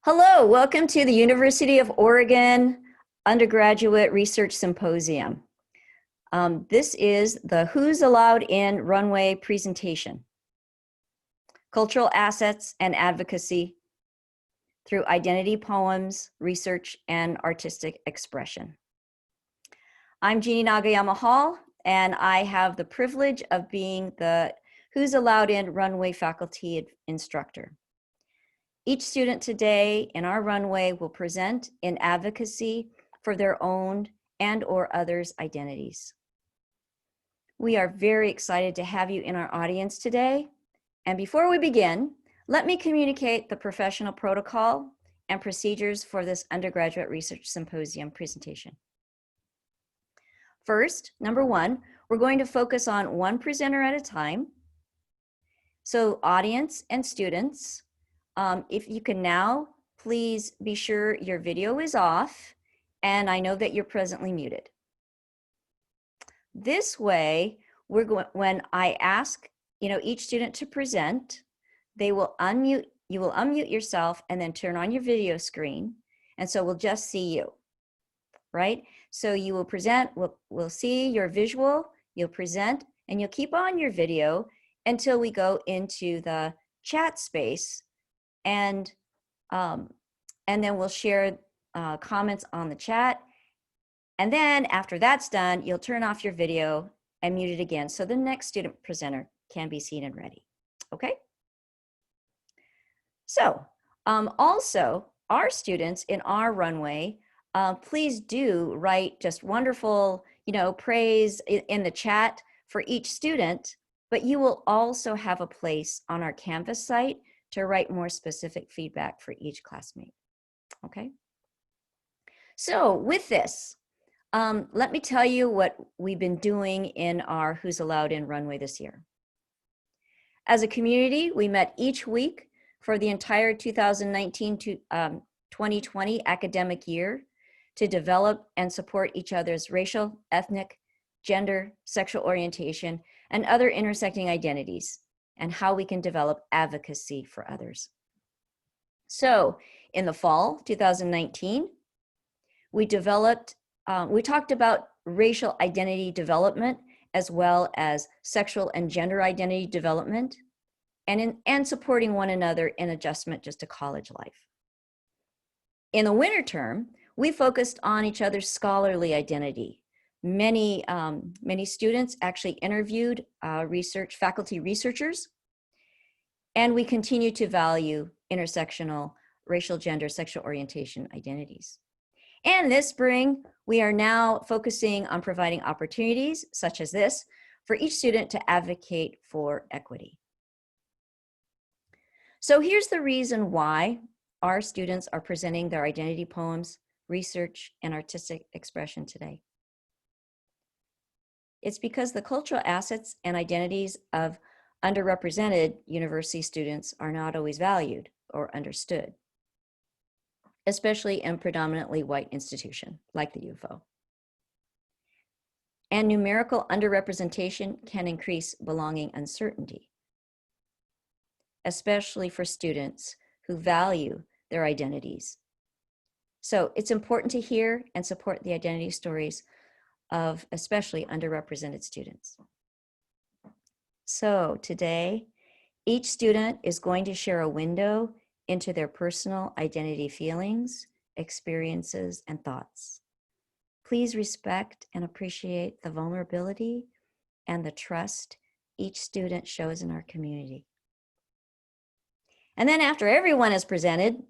Hello, welcome to the University of Oregon Undergraduate Research Symposium. This is the Who's Allowed in Runway presentation. Cultural Assets and Advocacy through Identity Poems, Research, and Artistic Expression. I'm Jeannie Nagayama Hall, and I have the privilege of being the Who's Allowed in Runway faculty instructor. Each student today in our runway will present in advocacy for their own and/or others' identities. We are very excited to have you in our audience today. And before we begin, let me communicate the professional protocol and procedures for this Undergraduate Research Symposium presentation. First, number one, we're going to focus on one presenter at a time. So audience and students, if you can now, please be sure your video is off, and I know that you're presently muted. This way, when I ask each student to present, you will unmute yourself and then turn on your video screen, and so we'll just see you, right? So you will present, we'll see your visual, you'll present, and you'll keep on your video until we go into the chat space. And then we'll share comments on the chat. And then after that's done, you'll turn off your video and mute it again so the next student presenter can be seen and ready. Okay? So also, our students in our runway, please do write just wonderful, praise in the chat for each student, but you will also have a place on our Canvas site to write more specific feedback for each classmate, okay? So with this, let me tell you what we've been doing in our Who's Allowed in Runway this year. As a community, we met each week for the entire 2019 to 2020 academic year to develop and support each other's racial, ethnic, gender, sexual orientation, and other intersecting identities, and how we can develop advocacy for others. So in the fall 2019, we talked about racial identity development as well as sexual and gender identity development and supporting one another in adjustment just to college life. In the winter term, we focused on each other's scholarly identity. Many students actually interviewed faculty researchers, and we continue to value intersectional racial, gender, sexual orientation identities. And this spring, we are now focusing on providing opportunities such as this for each student to advocate for equity. So here's the reason why our students are presenting their identity poems, research, and artistic expression today. It's because the cultural assets and identities of underrepresented university students are not always valued or understood, especially in predominantly white institution like the UFO. And numerical underrepresentation can increase belonging uncertainty, especially for students who value their identities. So it's important to hear and support the identity stories of especially underrepresented students. So today, each student is going to share a window into their personal identity feelings, experiences, and thoughts. Please respect and appreciate the vulnerability and the trust each student shows in our community. And then after everyone is presented,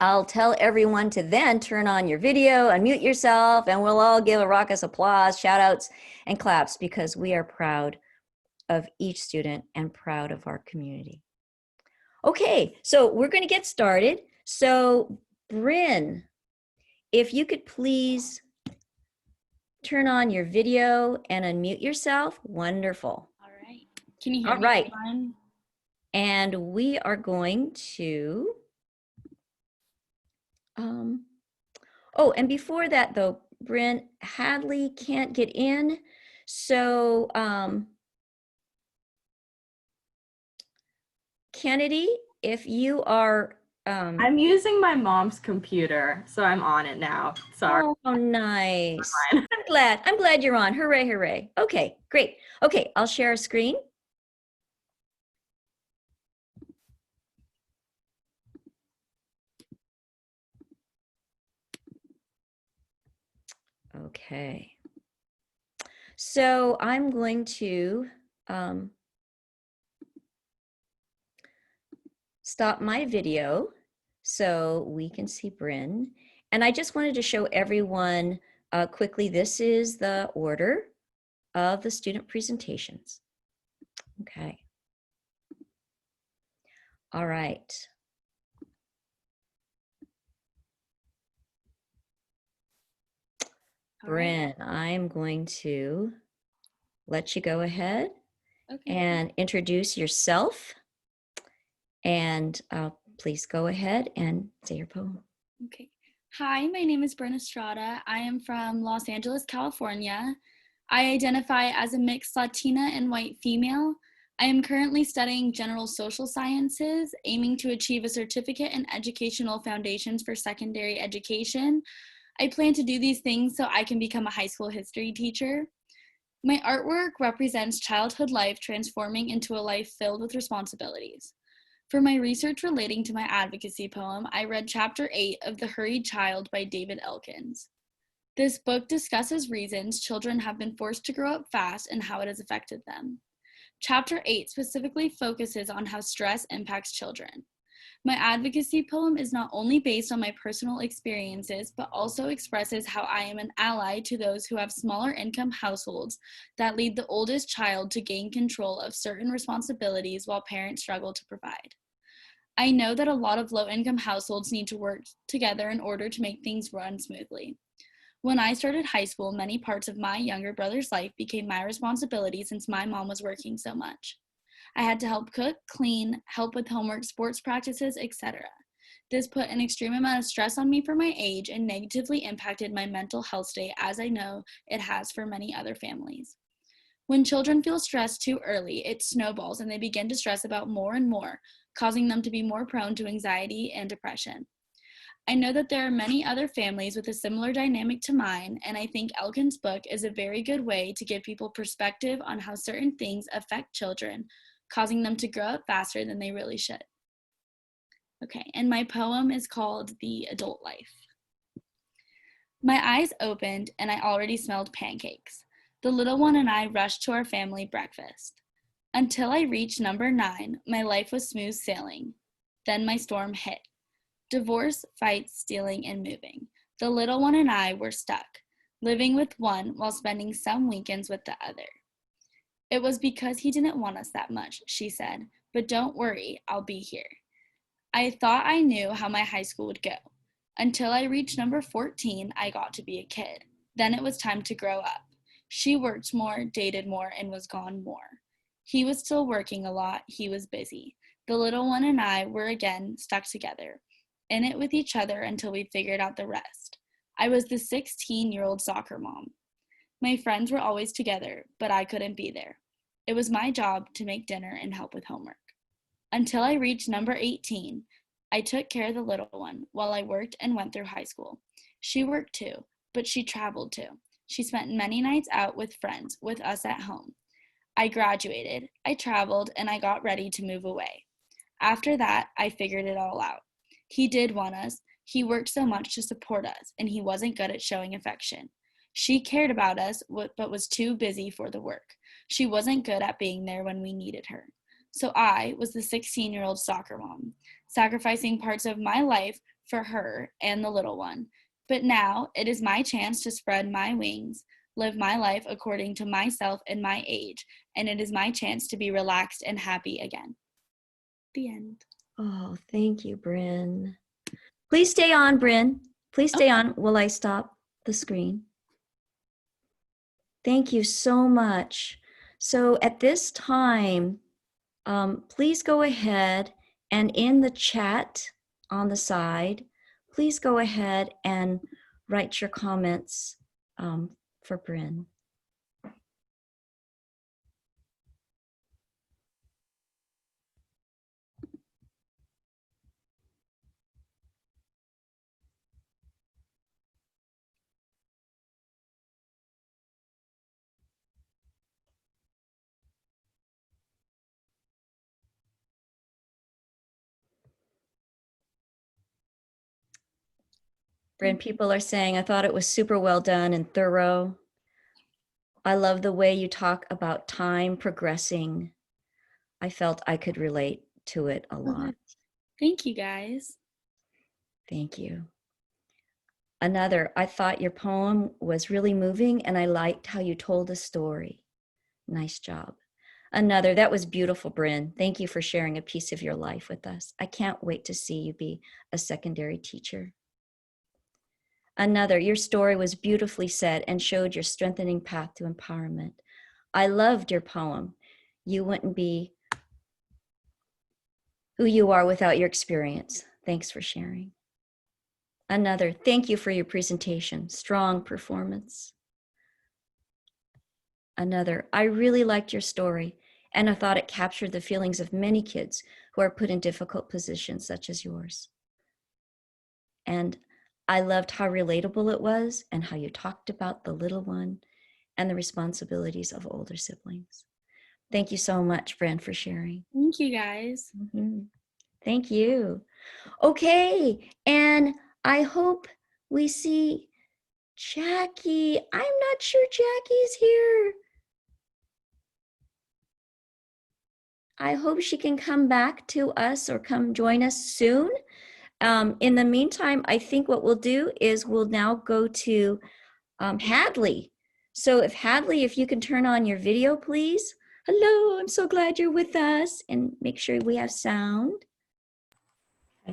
I'll tell everyone to then turn on your video, unmute yourself, and we'll all give a raucous applause, shout outs, and claps because we are proud of each student and proud of our community. Okay, so we're going to get started. So Bryn, if you could please turn on your video and unmute yourself. Wonderful. All right. Can you hear me? All right. Everyone? And we are going to, oh, and before that though, Bryn, Hadley can't get in. So Kennedy, if you are I'm using my mom's computer, so I'm on it now. Sorry. Oh, nice. I'm glad you're on. Hooray, hooray. Okay, great. Okay, I'll share a screen. Okay. So I'm going to stop my video so we can see Bryn. And I just wanted to show everyone quickly, this is the order of the student presentations. Okay. All right. Bryn, I'm going to let you go ahead and introduce yourself. And please go ahead and say your poem. Okay. Hi, my name is Bryn Estrada. I am from Los Angeles, California. I identify as a mixed Latina and white female. I am currently studying general social sciences, aiming to achieve a certificate in educational foundations for secondary education. I plan to do these things so I can become a high school history teacher. My artwork represents childhood life transforming into a life filled with responsibilities. For my research relating to my advocacy poem, I read Chapter 8 of The Hurried Child by David Elkins. This book discusses reasons children have been forced to grow up fast and how it has affected them. Chapter 8 specifically focuses on how stress impacts children. My advocacy poem is not only based on my personal experiences, but also expresses how I am an ally to those who have smaller income households that lead the oldest child to gain control of certain responsibilities while parents struggle to provide. I know that a lot of low-income households need to work together in order to make things run smoothly. When I started high school, many parts of my younger brother's life became my responsibility since my mom was working so much. I had to help cook, clean, help with homework, sports practices, etc. This put an extreme amount of stress on me for my age and negatively impacted my mental health state, as I know it has for many other families. When children feel stressed too early, it snowballs and they begin to stress about more and more, causing them to be more prone to anxiety and depression. I know that there are many other families with a similar dynamic to mine, and I think Elkin's book is a very good way to give people perspective on how certain things affect children, causing them to grow up faster than they really should. Okay, and my poem is called The Adult Life. My eyes opened and I already smelled pancakes. The little one and I rushed to our family breakfast. Until I reached number 9, my life was smooth sailing. Then my storm hit. Divorce, fights, stealing, and moving. The little one and I were stuck, living with one while spending some weekends with the other. It was because he didn't want us that much, she said, but don't worry, I'll be here. I thought I knew how my high school would go. Until I reached number 14, I got to be a kid. Then it was time to grow up. She worked more, dated more, and was gone more. He was still working a lot. He was busy. The little one and I were again stuck together, in it with each other until we figured out the rest. I was the 16-year-old soccer mom. My friends were always together, but I couldn't be there. It was my job to make dinner and help with homework. Until I reached number 18, I took care of the little one while I worked and went through high school. She worked too, but she traveled too. She spent many nights out with friends, with us at home. I graduated, I traveled, and I got ready to move away. After that, I figured it all out. He did want us. He worked so much to support us, and he wasn't good at showing affection. She cared about us, but was too busy for the work. She wasn't good at being there when we needed her. So I was the 16-year-old soccer mom, sacrificing parts of my life for her and the little one. But now it is my chance to spread my wings, live my life according to myself and my age, and it is my chance to be relaxed and happy again. The end. Oh, thank you, Bryn. Please stay on, Bryn. Please stay on while I stop the screen. Thank you so much. So at this time, please go ahead and in the chat on the side, please go ahead and write your comments for Bryn. Bryn, people are saying, I thought it was super well done and thorough. I love the way you talk about time progressing. I felt I could relate to it a lot. Thank you, guys. Thank you. Another, I thought your poem was really moving and I liked how you told a story. Nice job. Another, that was beautiful, Bryn. Thank you for sharing a piece of your life with us. I can't wait to see you be a secondary teacher. Another, your story was beautifully said and showed your strengthening path to empowerment. I loved your poem. You wouldn't be who you are without your experience. Thanks for sharing. Another, thank you for your presentation. Strong performance. Another, I really liked your story and I thought it captured the feelings of many kids who are put in difficult positions such as yours. And I loved how relatable it was and how you talked about the little one and the responsibilities of older siblings. Thank you so much, Bryn, for sharing. Thank you, guys. Thank you. Okay, and I hope we see Jackie. I'm not sure Jackie's here. I hope she can come back to us or come join us soon. In the meantime, I think what we'll do is we'll now go to Hadley. So if Hadley, if you can turn on your video, please. Hello, I'm so glad you're with us, and make sure we have sound.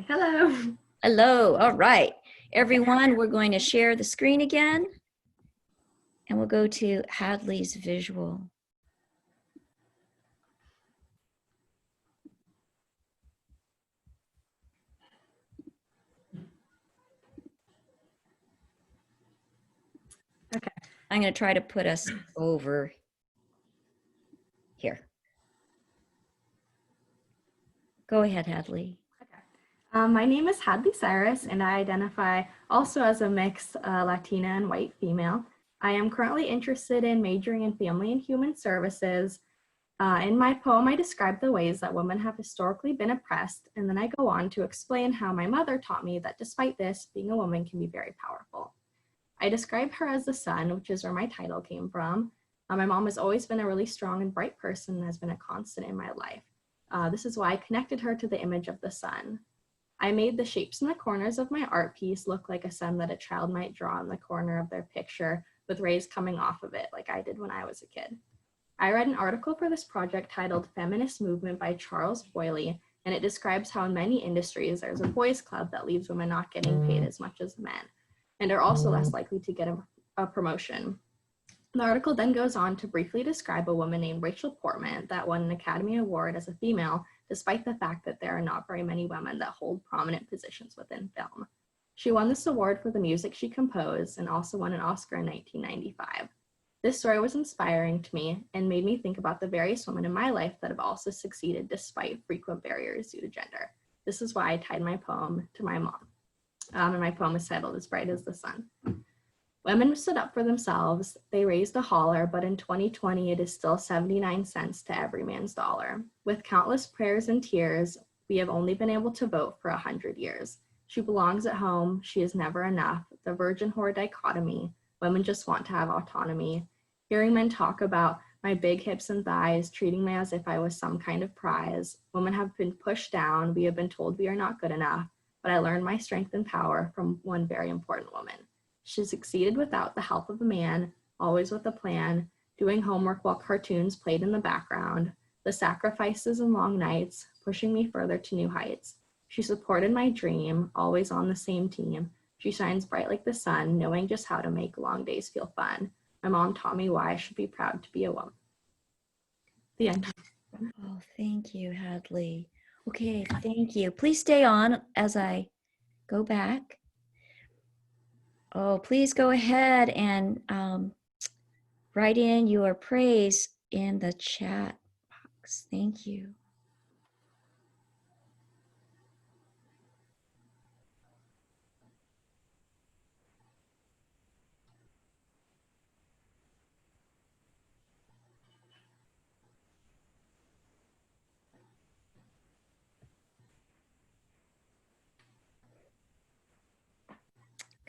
Hello. Hello, all right. Everyone, we're going to share the screen again, and we'll go to Hadley's visual. Okay. I'm going to try to put us over here. Go ahead, Hadley. My name is Hadley Cyrus, and I identify also as a mixed Latina and white female. I am currently interested in majoring in family and human services. In my poem, I describe the ways that women have historically been oppressed, and then I go on to explain how my mother taught me that despite this, being a woman can be very powerful. I describe her as the sun, which is where my title came from. My mom has always been a really strong and bright person and has been a constant in my life. This is why I connected her to the image of the sun. I made the shapes in the corners of my art piece look like a sun that a child might draw in the corner of their picture with rays coming off of it, like I did when I was a kid. I read an article for this project titled Feminist Movement by Charles Boyle, and it describes how in many industries there's a boys club that leaves women not getting paid as much as men, and are also less likely to get a promotion. The article then goes on to briefly describe a woman named Rachel Portman that won an Academy Award as a female, despite the fact that there are not very many women that hold prominent positions within film. She won this award for the music she composed and also won an Oscar in 1995. This story was inspiring to me and made me think about the various women in my life that have also succeeded despite frequent barriers due to gender. This is why I tied my poem to my mom. And my poem is titled As Bright as the Sun. Women stood up for themselves. They raised a holler, but in 2020, it is still 79 cents to every man's dollar. With countless prayers and tears, we have only been able to vote for 100 years. She belongs at home. She is never enough. The virgin whore dichotomy. Women just want to have autonomy. Hearing men talk about my big hips and thighs, treating me as if I was some kind of prize. Women have been pushed down. We have been told we are not good enough. But I learned my strength and power from one very important woman. She succeeded without the help of a man, always with a plan, doing homework while cartoons played in the background, the sacrifices and long nights, pushing me further to new heights. She supported my dream, always on the same team. She shines bright like the sun, knowing just how to make long days feel fun. My mom taught me why I should be proud to be a woman. The end. Oh, thank you, Hadley. Okay, thank you. Please stay on as I go back. Oh, please go ahead and write in your praise in the chat box. Thank you.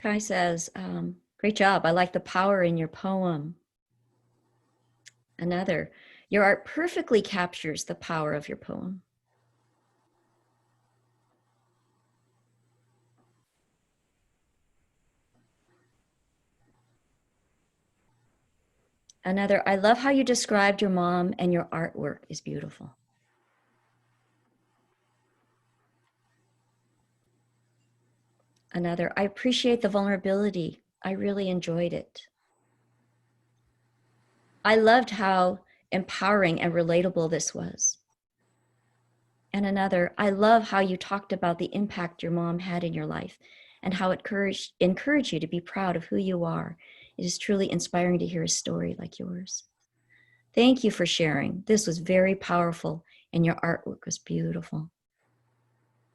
Kai says, great job. I like the power in your poem. Another, your art perfectly captures the power of your poem. Another, I love how you described your mom and your artwork is beautiful. Another, I appreciate the vulnerability. I really enjoyed it. I loved how empowering and relatable this was. And another, I love how you talked about the impact your mom had in your life and how it encouraged you to be proud of who you are. It is truly inspiring to hear a story like yours. Thank you for sharing. This was very powerful and your artwork was beautiful.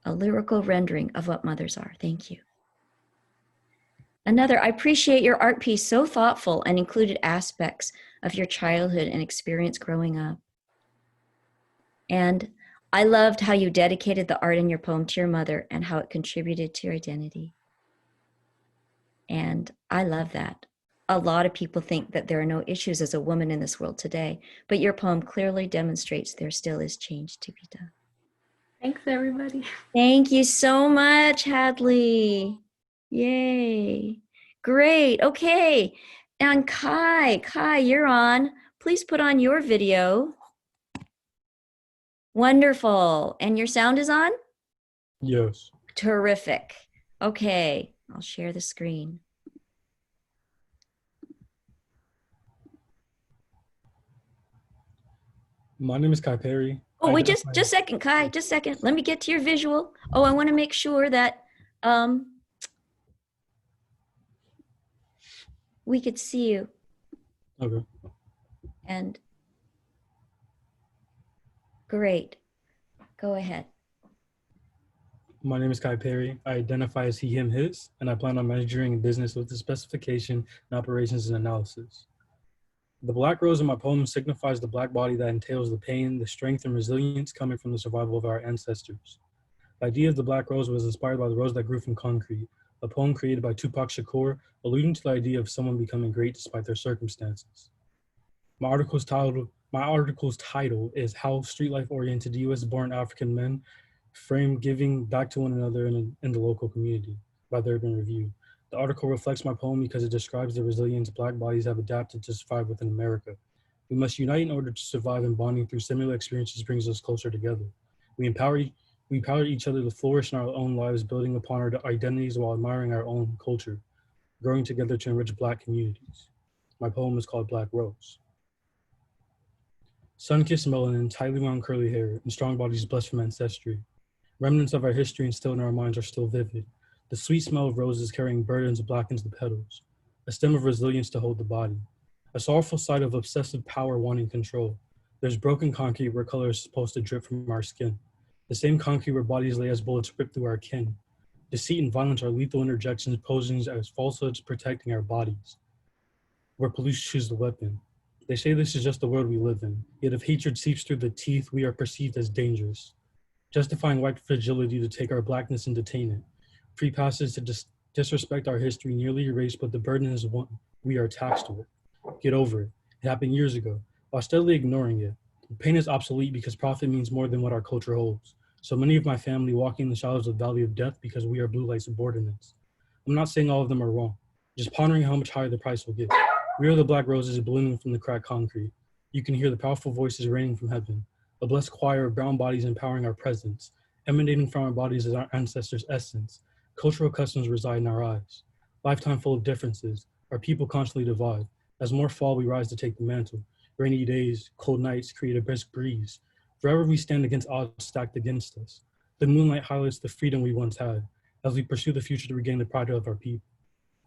A lyrical rendering of what mothers are. Thank you. Another, I appreciate your art piece, so thoughtful and included aspects of your childhood and experience growing up. And I loved how you dedicated the art in your poem to your mother and how it contributed to your identity. And I love that. A lot of people think that there are no issues as a woman in this world today, but your poem clearly demonstrates there still is change to be done. Thanks, everybody. Thank you so much, Hadley. Yay. Great. Okay. And Kai, you're on. Please put on your video. Wonderful. And your sound is on? Yes. Terrific. Okay. I'll share the screen. My name is Kai Perry. Oh, wait, just a second, Kai, just a second. Let me get to your visual. Oh, I want to make sure that we could see you. Okay. And great. Go ahead. My name is Kai Perry. I identify as he, him, his, and I plan on majoring in business with the specification in operations and analysis. The black rose in my poem signifies the black body that entails the pain, the strength, and resilience coming from the survival of our ancestors. The idea of the black rose was inspired by the rose that grew from concrete, a poem created by Tupac Shakur, alluding to the idea of someone becoming great despite their circumstances. My article's title is How Street Life-Oriented US-Born African Men Frame Giving Back to One Another in the Local Community by the Urban Review. The article reflects my poem because it describes the resilience Black bodies have adapted to survive within America. We must unite in order to survive, and bonding through similar experiences brings us closer together. We empower each other to flourish in our own lives, building upon our identities while admiring our own culture, growing together to enrich Black communities. My poem is called Black Rose. Sun-kissed melanin, tightly wound curly hair, and strong bodies blessed from ancestry. Remnants of our history instilled in our minds are still vivid. The sweet smell of roses carrying burdens blackens the petals, a stem of resilience to hold the body, a sorrowful sight of obsessive power wanting control. There's broken concrete where color is supposed to drip from our skin, the same concrete where bodies lay as bullets rip through our kin. Deceit and violence are lethal interjections posing as falsehoods protecting our bodies, where police choose the weapon. They say this is just the world we live in, yet if hatred seeps through the teeth, we are perceived as dangerous, justifying white fragility to take our blackness and detain it. Free passes to disrespect our history nearly erased, but the burden is one we are taxed with. Get over it. It happened years ago. While steadily ignoring it, pain is obsolete because profit means more than what our culture holds. So many of my family walking in the shadows of the valley of death because we are blue light subordinates. I'm not saying all of them are wrong, just pondering how much higher the price will get. We are the black roses blooming from the cracked concrete. You can hear the powerful voices raining from heaven, a blessed choir of brown bodies empowering our presence, emanating from our bodies as our ancestors' essence. Cultural customs reside in our eyes. Lifetime full of differences, our people constantly divide. As more fall, we rise to take the mantle. Rainy days, cold nights create a brisk breeze. Forever we stand against odds stacked against us. The moonlight highlights the freedom we once had, as we pursue the future to regain the pride of our people.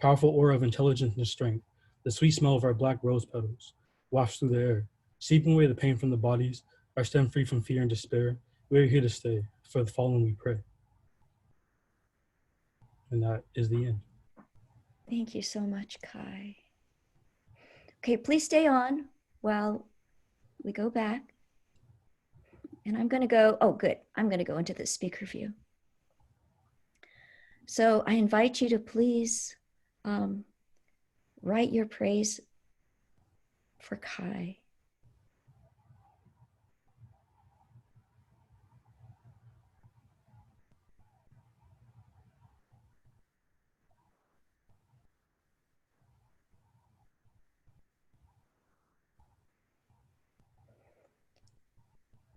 Powerful aura of intelligence and strength, the sweet smell of our black rose petals, wafts through the air, seeping away the pain from the bodies, our stem free from fear and despair. We are here to stay, for the fallen we pray. And that is the end. Thank you so much, Kai. Okay, please stay on while we go back. And I'm going to go, oh, good. I'm going to go into the speaker view. So I invite you to please um, write your praise for Kai.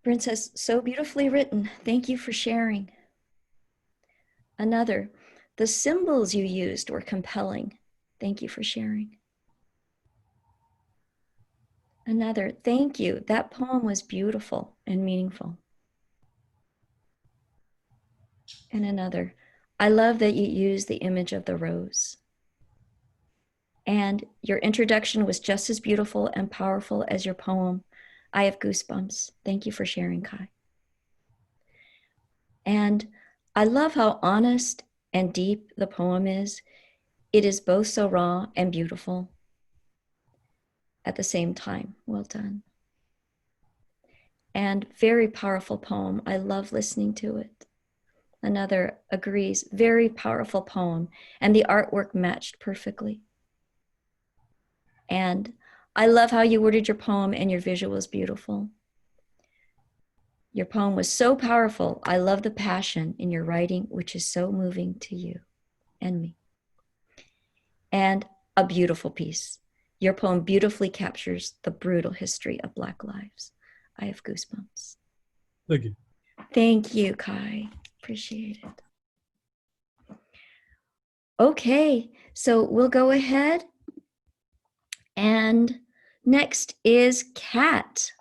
Bryn says, so beautifully written. Thank you for sharing. Another, the symbols you used were compelling. Thank you for sharing. Another, thank you. That poem was beautiful and meaningful. And another, I love that you used the image of the rose. And your introduction was just as beautiful and powerful as your poem. I have goosebumps. Thank you for sharing, Kai. And I love how honest and deep the poem is. It is both so raw and beautiful at the same time. Well done. And very powerful poem. I love listening to it. Another agrees, very powerful poem. And the artwork matched perfectly. And I love how you worded your poem and your visual was beautiful. Your poem was so powerful. I love the passion in your writing, which is so moving to you and me. And a beautiful piece. Your poem beautifully captures the brutal history of Black lives. I have goosebumps. Thank you. Thank you, Kai. Appreciate it. Okay, so we'll go ahead. And next is Kat.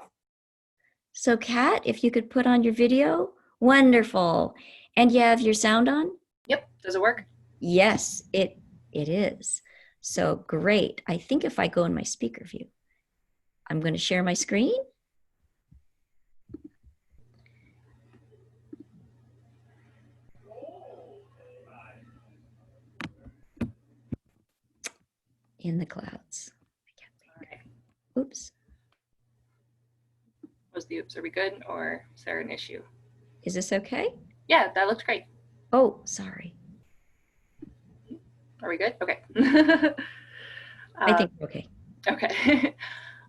So Kat, if you could put on your video, wonderful. And you have your sound on? Yep, does it work? Yes, it is. So great. I think if I go in my speaker view, I'm going to share my screen. In the clouds. Oops. Was the oops, are we good, or is there an issue? Is this okay? Yeah, that looks great. Oh, sorry. Are we good? Okay. I think okay. Okay.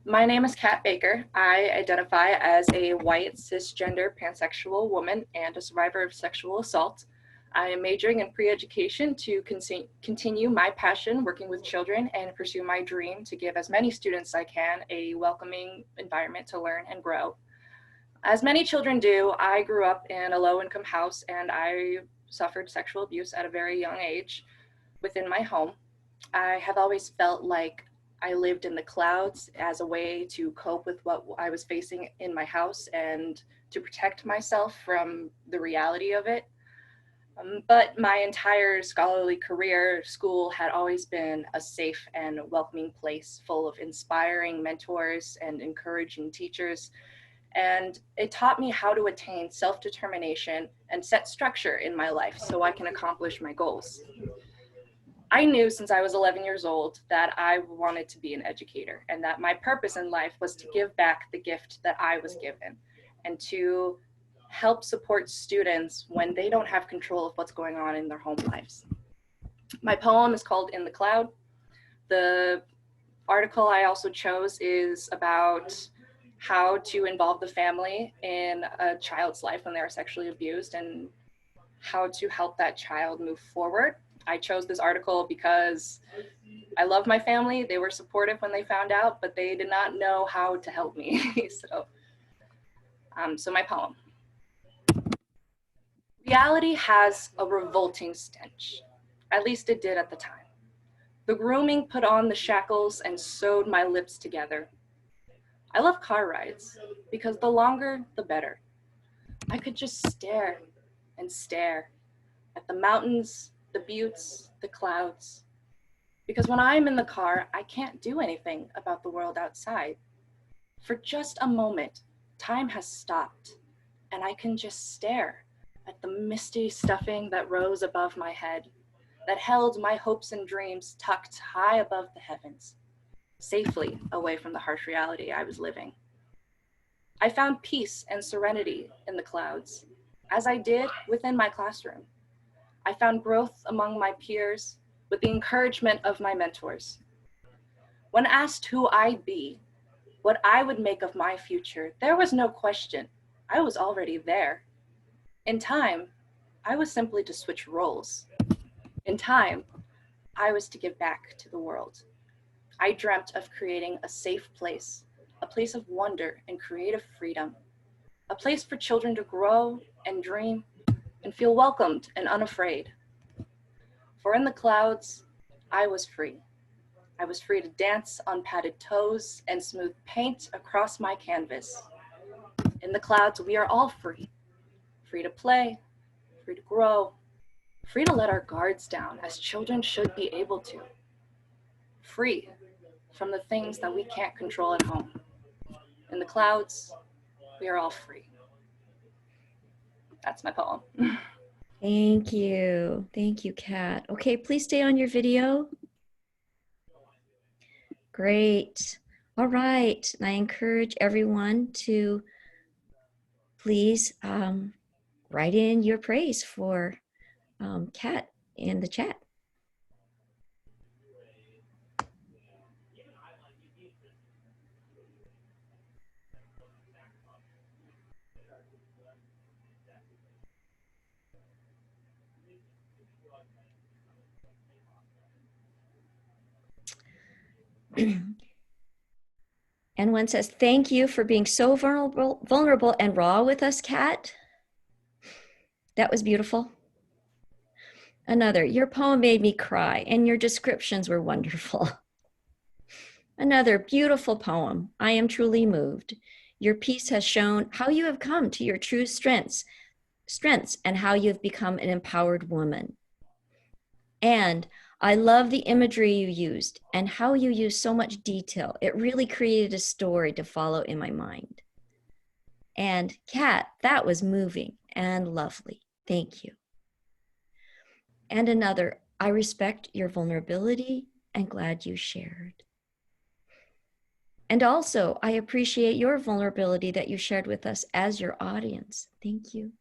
My name is Kat Baker. I identify as a white, cisgender, pansexual woman and a survivor of sexual assault. I am majoring in pre-education to continue my passion working with children and pursue my dream to give as many students as I can a welcoming environment to learn and grow. As many children do, I grew up in a low-income house and I suffered sexual abuse at a very young age within my home. I have always felt like I lived in the clouds as a way to cope with what I was facing in my house and to protect myself from the reality of it. But my entire scholarly career, school had always been a safe and welcoming place full of inspiring mentors and encouraging teachers. And it taught me how to attain self-determination and set structure in my life so I can accomplish my goals. I knew since I was 11 years old that I wanted to be an educator and that my purpose in life was to give back the gift that I was given and to help support students when they don't have control of what's going on in their home lives. My poem is called In the Cloud. The article I also chose is about how to involve the family in a child's life when they are sexually abused and how to help that child move forward. I chose this article because I love my family. They were supportive when they found out, but they did not know how to help me. So my poem. Reality has a revolting stench. At least it did at the time. The grooming put on the shackles and sewed my lips together. I love car rides because the longer, the better. I could just stare and stare at the mountains, the buttes, the clouds. Because when I'm in the car, I can't do anything about the world outside. For just a moment, time has stopped, and I can just stare at the misty stuffing that rose above my head, that held my hopes and dreams tucked high above the heavens, safely away from the harsh reality I was living. I found peace and serenity in the clouds, as I did within my classroom. I found growth among my peers with the encouragement of my mentors. When asked who I'd be, what I would make of my future, there was no question. I was already there. In time, I was simply to switch roles. In time, I was to give back to the world. I dreamt of creating a safe place, a place of wonder and creative freedom, a place for children to grow and dream and feel welcomed and unafraid. For in the clouds, I was free. I was free to dance on padded toes and smooth paint across my canvas. In the clouds, we are all free. Free to play, free to grow, free to let our guards down as children should be able to. Free from the things that we can't control at home. In the clouds, we are all free. That's my poem. Thank you. Thank you, Kat. Okay, please stay on your video. Great. All right. And I encourage everyone to please write in your praise for Kat in the chat. And one says, thank you for being so vulnerable and raw with us, Kat. That was beautiful. Another, your poem made me cry and your descriptions were wonderful. Another beautiful poem. I am truly moved. Your piece has shown how you have come to your true strengths and how you have become an empowered woman. And I love the imagery you used and how you used so much detail. It really created a story to follow in my mind. And Kat, that was moving and lovely. Thank you. And another, I respect your vulnerability and glad you shared. And also, I appreciate your vulnerability that you shared with us as your audience. Thank you.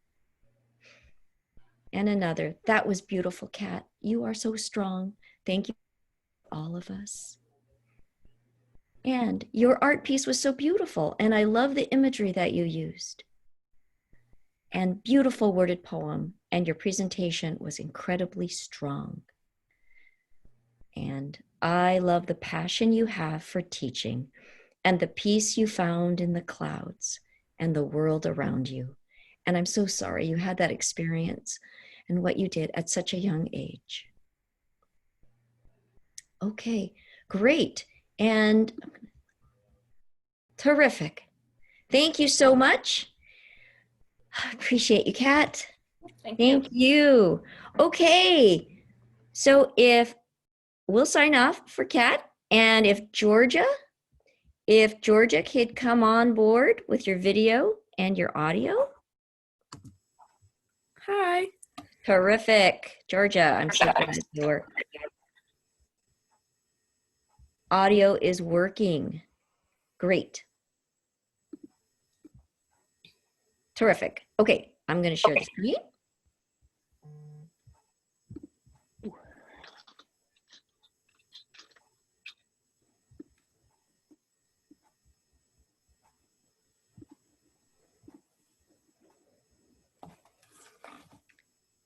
And another, that was beautiful, Kat. You are so strong. Thank you, all of us. And your art piece was so beautiful, and I love the imagery that you used. And beautiful worded poem, and your presentation was incredibly strong. And I love the passion you have for teaching and the peace you found in the clouds and the world around you. And I'm so sorry you had that experience and what you did at such a young age. Okay, great. And terrific. Thank you so much. Appreciate you, Kat. Thank you. Okay, so if we'll sign off for Kat, and if Georgia could come on board with your video and your audio. Hi. Terrific. Georgia, I'm so glad your audio is working. Great. Terrific. Okay, I'm going to share the screen.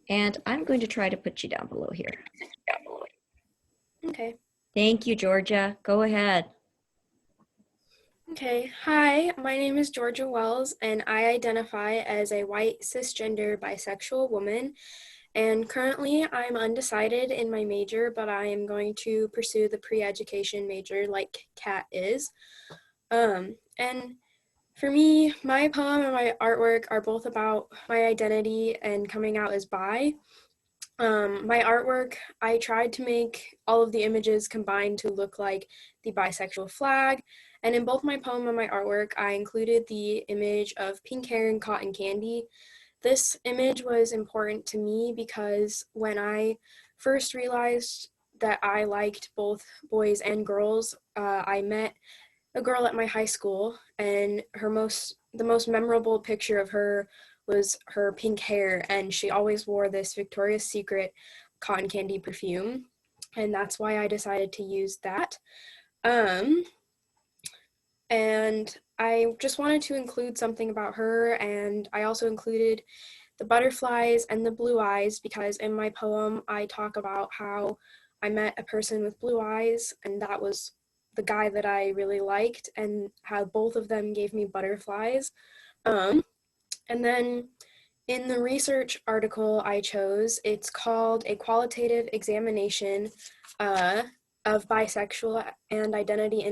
And I'm going to try to put you down below here. Okay. Thank you, Georgia. Go ahead. Okay. Hi, my name is Georgia Wells, and I identify as a white cisgender bisexual woman. And currently, I'm undecided in my major, but I am going to pursue the pre-education major like Kat is. And for me, my poem and my artwork are both about my identity and coming out as bi. My artwork, I tried to make all of the images combined to look like the bisexual flag. And in both my poem and my artwork, I included the image of pink hair and cotton candy. This image was important to me because when I first realized that I liked both boys and girls, I met a girl at my high school, and the most memorable picture of her was her pink hair, and she always wore this Victoria's Secret cotton candy perfume. and that's why I decided to use that. And I just wanted to include something about her, and I also included the butterflies and the blue eyes because in my poem I talk about how I met a person with blue eyes, and that was the guy that I really liked, and how both of them gave me butterflies. And then in the research article I chose, it's called A Qualitative Examination of Bisexual and Identity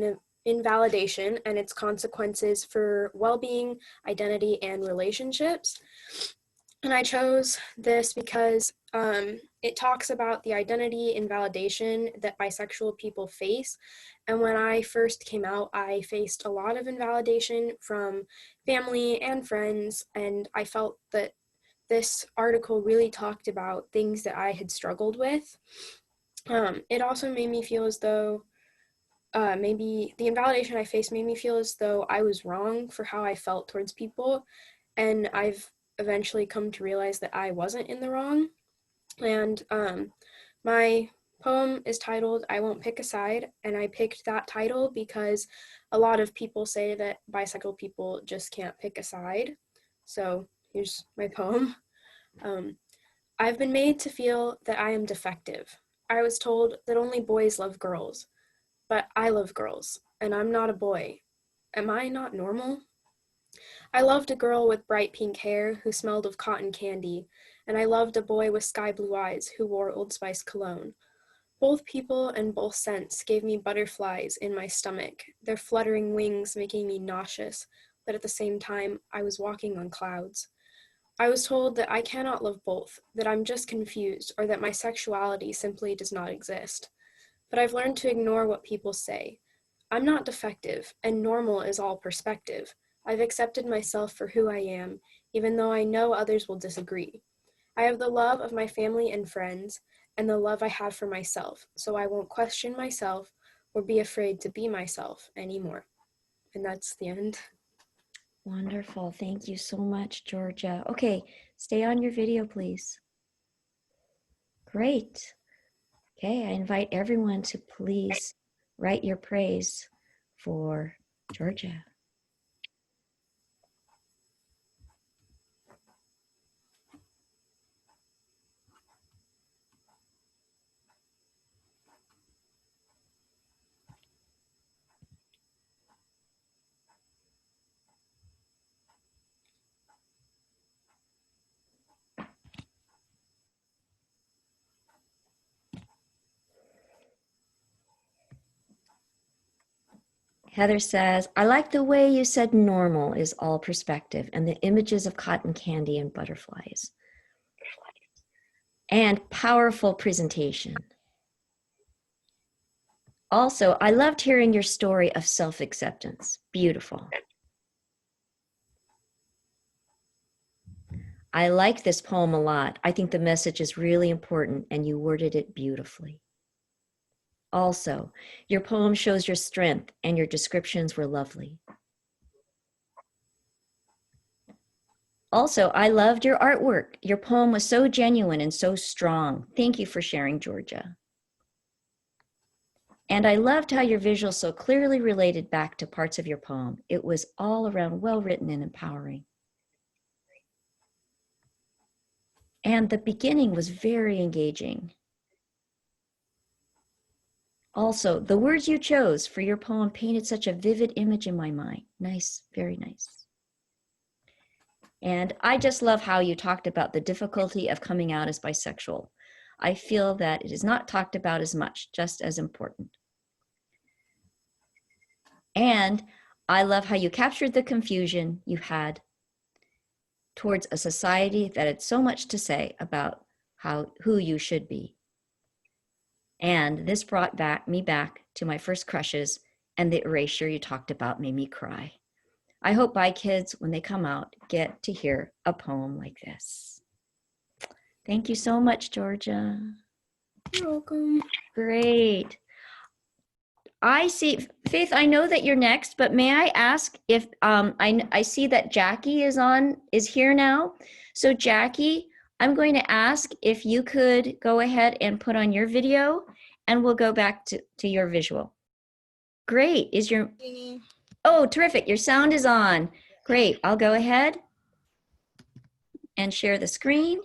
Invalidation and Its Consequences for Well-Being, Identity, and Relationships. And I chose this because it talks about the identity invalidation that bisexual people face. And when I first came out, I faced a lot of invalidation from family and friends, and I felt that this article really talked about things that I had struggled with. It also made me feel as though maybe the invalidation I faced made me feel as though I was wrong for how I felt towards people. And I've eventually come to realize that I wasn't in the wrong. And my poem is titled I Won't Pick a Side, and I picked that title because a lot of people say that bisexual people just can't pick a side. So here's my poem. I've been made to feel that I am defective. I was told that only boys love girls, but I love girls, and I'm not a boy. Am I not normal? I loved a girl with bright pink hair who smelled of cotton candy, and I loved a boy with sky blue eyes who wore Old Spice cologne. Both people and both scents gave me butterflies in my stomach, their fluttering wings making me nauseous, but at the same time, I was walking on clouds. I was told that I cannot love both, that I'm just confused, or that my sexuality simply does not exist. But I've learned to ignore what people say. I'm not defective, and normal is all perspective. I've accepted myself for who I am, even though I know others will disagree. I have the love of my family and friends, and the love I have for myself, so I won't question myself or be afraid to be myself anymore. And that's the end. Wonderful. Thank you so much, Georgia. Okay, stay on your video, please. Great. Okay, I invite everyone to please write your praise for Georgia. Heather says, I like the way you said normal is all perspective and the images of cotton candy and butterflies. And powerful presentation. Also, I loved hearing your story of self-acceptance. Beautiful. I like this poem a lot. I think the message is really important and you worded it beautifully. Also, your poem shows your strength and your descriptions were lovely. Also, I loved your artwork. Your poem was so genuine and so strong. Thank you for sharing, Georgia. And I loved how your visuals so clearly related back to parts of your poem. It was all around well-written and empowering. And the beginning was very engaging. Also, the words you chose for your poem painted such a vivid image in my mind. Nice, very nice. And I just love how you talked about the difficulty of coming out as bisexual. I feel that it is not talked about as much, just as important. And I love how you captured the confusion you had towards a society that had so much to say about who you should be. And this brought me back to my first crushes, and the erasure you talked about made me cry. I hope my kids, when they come out, get to hear a poem like this. Thank you so much, Georgia. You're welcome. Great. I see, Faith, I know that you're next, but may I ask if, I see that Jackie is here now. So Jackie, I'm going to ask if you could go ahead and put on your video, and we'll go back to your visual. Great. Is your, oh, terrific. Your sound is on. Great. I'll go ahead and share the screen.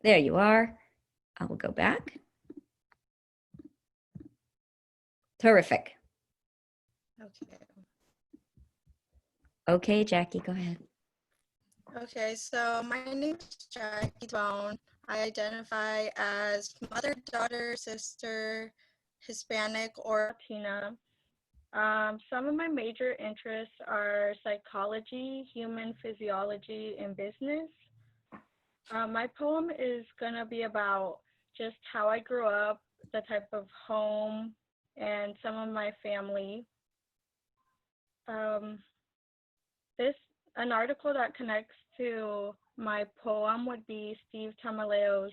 There you are. I will go back. Terrific. Okay. Okay, Jackie, go ahead. Okay, so my name is Jackie Bone. I identify as mother, daughter, sister, Hispanic, or Latina. Some of my major interests are psychology, human physiology, and business. My poem is going to be about just how I grew up, the type of home, and some of my family. An article that connects to my poem would be Steve Tamaleo's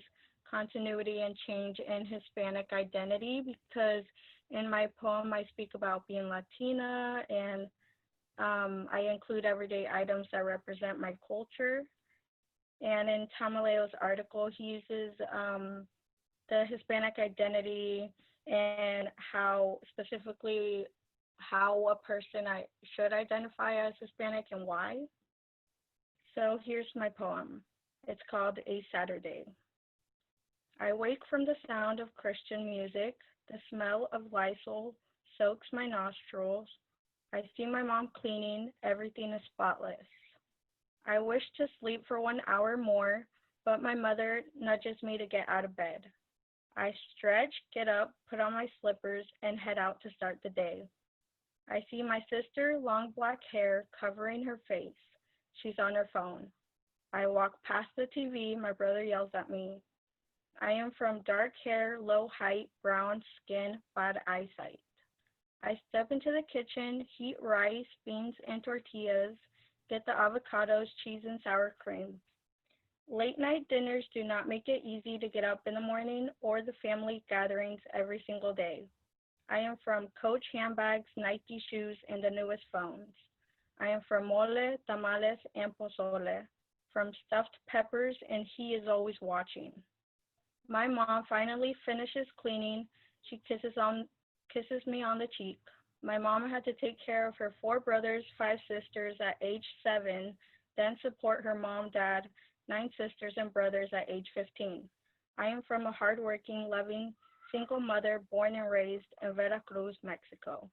Continuity and Change in Hispanic Identity, because in my poem I speak about being Latina, and I include everyday items that represent my culture. And in Tamaleo's article, he uses the Hispanic identity and how specifically how a person should identify as Hispanic and why. So here's my poem. It's called A Saturday. I wake from the sound of Christian music. The smell of Lysol soaks my nostrils. I see my mom cleaning. Everything is spotless. I wish to sleep for 1 hour more, but my mother nudges me to get out of bed. I stretch, get up, put on my slippers, and head out to start the day. I see my sister, long black hair covering her face. She's on her phone. I walk past the TV. My brother yells at me. I am from dark hair, low height, brown skin, bad eyesight. I step into the kitchen, heat rice, beans, and tortillas, get the avocados, cheese, and sour cream. Late night dinners do not make it easy to get up in the morning or the family gatherings every single day. I am from Coach handbags, Nike shoes, and the newest phones. I am from mole, tamales, and pozole, from stuffed peppers, and he is always watching. My mom finally finishes cleaning. She kisses me on the cheek. My mom had to take care of her 4 brothers, 5 sisters at age 7, then support her mom, dad, 9 sisters and brothers at age 15. I am from a hardworking, loving, single mother born and raised in Veracruz, Mexico.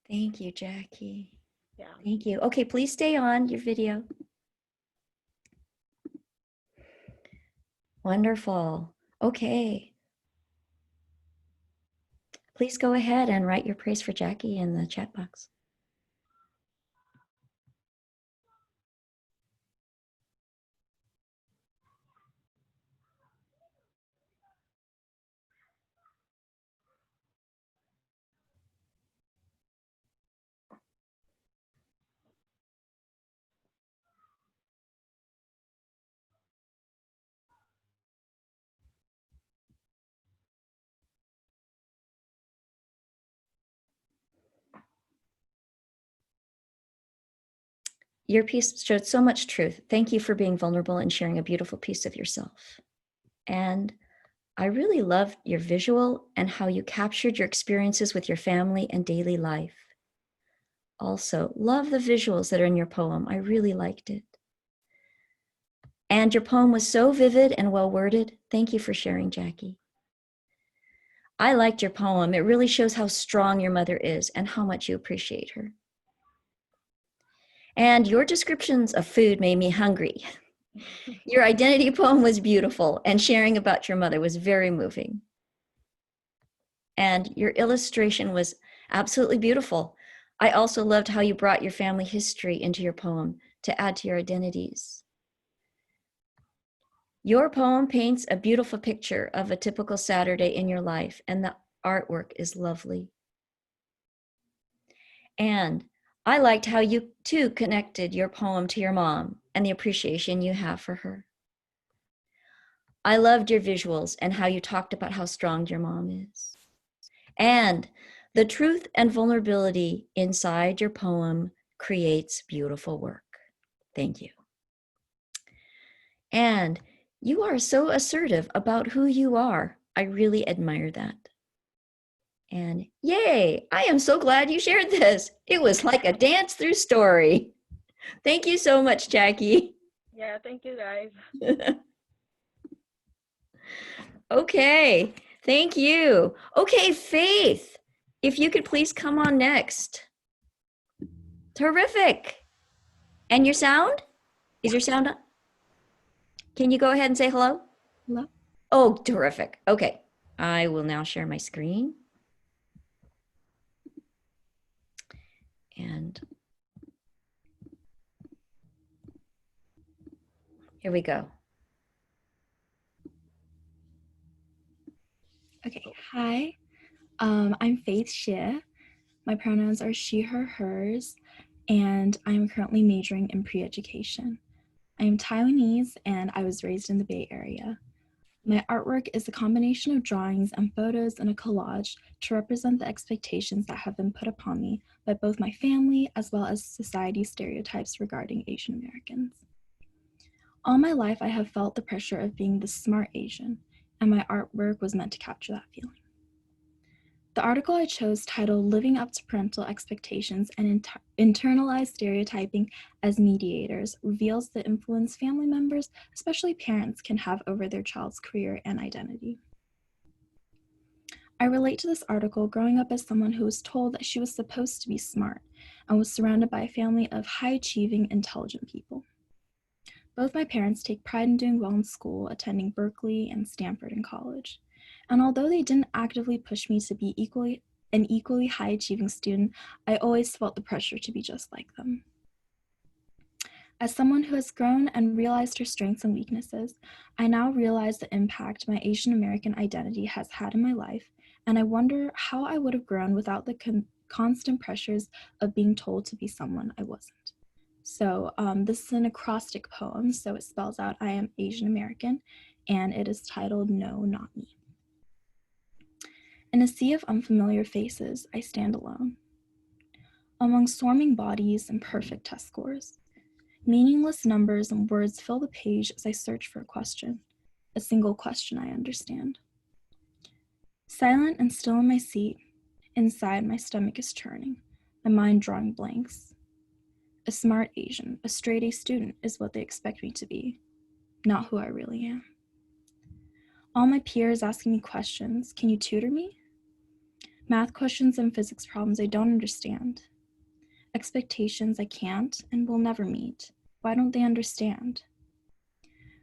Thank you, Jackie. Yeah. Thank you. Okay, please stay on your video. Wonderful. Okay. Please go ahead and write your praise for Jackie in the chat box. Your piece showed so much truth. Thank you for being vulnerable and sharing a beautiful piece of yourself. And I really loved your visual and how you captured your experiences with your family and daily life. Also, love the visuals that are in your poem. I really liked it. And your poem was so vivid and well worded. Thank you for sharing, Jackie. I liked your poem. It really shows how strong your mother is and how much you appreciate her. And your descriptions of food made me hungry. Your identity poem was beautiful, and sharing about your mother was very moving. And your illustration was absolutely beautiful. I also loved how you brought your family history into your poem to add to your identities. Your poem paints a beautiful picture of a typical Saturday in your life, and the artwork is lovely. And I liked how you too connected your poem to your mom and the appreciation you have for her. I loved your visuals and how you talked about how strong your mom is. And the truth and vulnerability inside your poem creates beautiful work. Thank you. And you are so assertive about who you are. I really admire that. And yay, I am so glad you shared this. It was like a dance through story. Thank you so much, Jackie. Yeah, thank you guys. Okay, thank you. Okay, Faith, if you could please come on next. Terrific. And your sound? Is your sound on? Can you go ahead and say hello? Hello. Oh, terrific. Okay, I will now share my screen. And here we go. Okay, hi. I'm Faith Xie. My pronouns are she, her, hers, and I'm currently majoring in pre-education. I am Taiwanese and I was raised in the Bay Area. My artwork is a combination of drawings and photos in a collage to represent the expectations that have been put upon me by both my family as well as society stereotypes regarding Asian Americans. All my life, I have felt the pressure of being the smart Asian, and my artwork was meant to capture that feeling. The article I chose, titled Living Up to Parental Expectations and Internalized Stereotyping as Mediators, reveals the influence family members, especially parents, can have over their child's career and identity. I relate to this article growing up as someone who was told that she was supposed to be smart and was surrounded by a family of high-achieving, intelligent people. Both my parents take pride in doing well in school, attending Berkeley and Stanford in college. And although they didn't actively push me to be an equally high-achieving student, I always felt the pressure to be just like them. As someone who has grown and realized her strengths and weaknesses, I now realize the impact my Asian American identity has had in my life, and I wonder how I would have grown without the constant pressures of being told to be someone I wasn't. So this is an acrostic poem, so it spells out I am Asian American, and it is titled No, Not Me. In a sea of unfamiliar faces, I stand alone. Among swarming bodies and perfect test scores, meaningless numbers and words fill the page as I search for a single question I understand. Silent and still in my seat, inside my stomach is churning, my mind drawing blanks. A smart Asian, a straight A student is what they expect me to be, not who I really am. All my peers asking me questions, can you tutor me? Math questions and physics problems I don't understand. Expectations I can't and will never meet. Why don't they understand?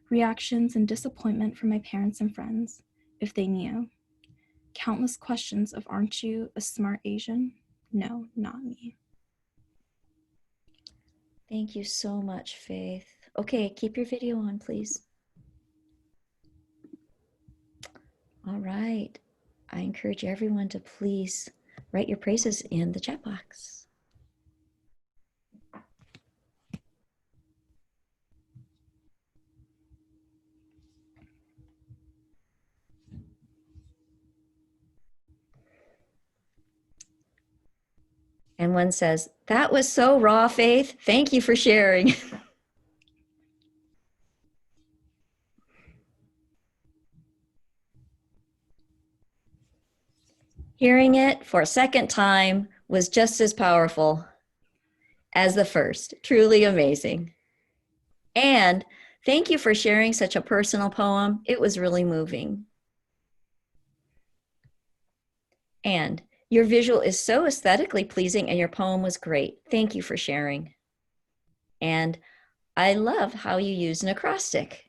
Reactions and disappointment from my parents and friends, if they knew. Countless questions of aren't you a smart Asian? No, not me. Thank you so much, Faith. Okay, keep your video on, please. All right. I encourage everyone to please write your praises in the chat box. And one says, that was so raw, Faith. Thank you for sharing. Hearing it for a second time was just as powerful as the first. Truly amazing. And thank you for sharing such a personal poem. It was really moving. And your visual is so aesthetically pleasing and your poem was great. Thank you for sharing. And I love how you use an acrostic.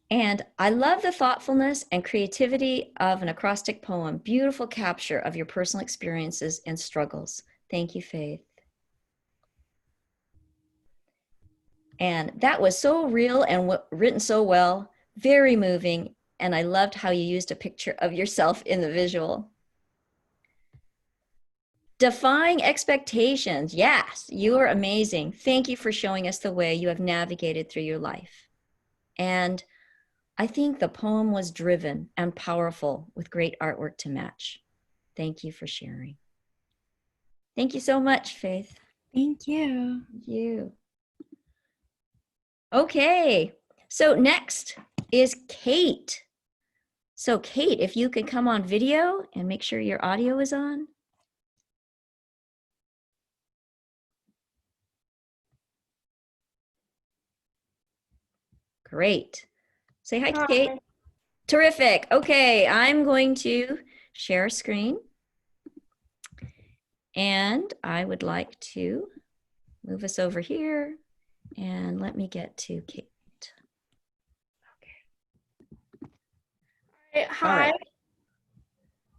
And I love the thoughtfulness and creativity of an acrostic poem. Beautiful capture of your personal experiences and struggles. Thank you, Faith. And that was so real and written so well, very moving. And I loved how you used a picture of yourself in the visual. Defying expectations. Yes, you are amazing. Thank you for showing us the way you have navigated through your life. And I think the poem was driven and powerful with great artwork to match. Thank you for sharing. Thank you so much, Faith. Thank you. Thank you. Okay, so next is Kate. So Kate, if you could come on video and make sure your audio is on. Great. Say hi to Kate. Terrific. Okay, I'm going to share screen. And I would like to move us over here and let me get to Kate. Okay. Hi. All right.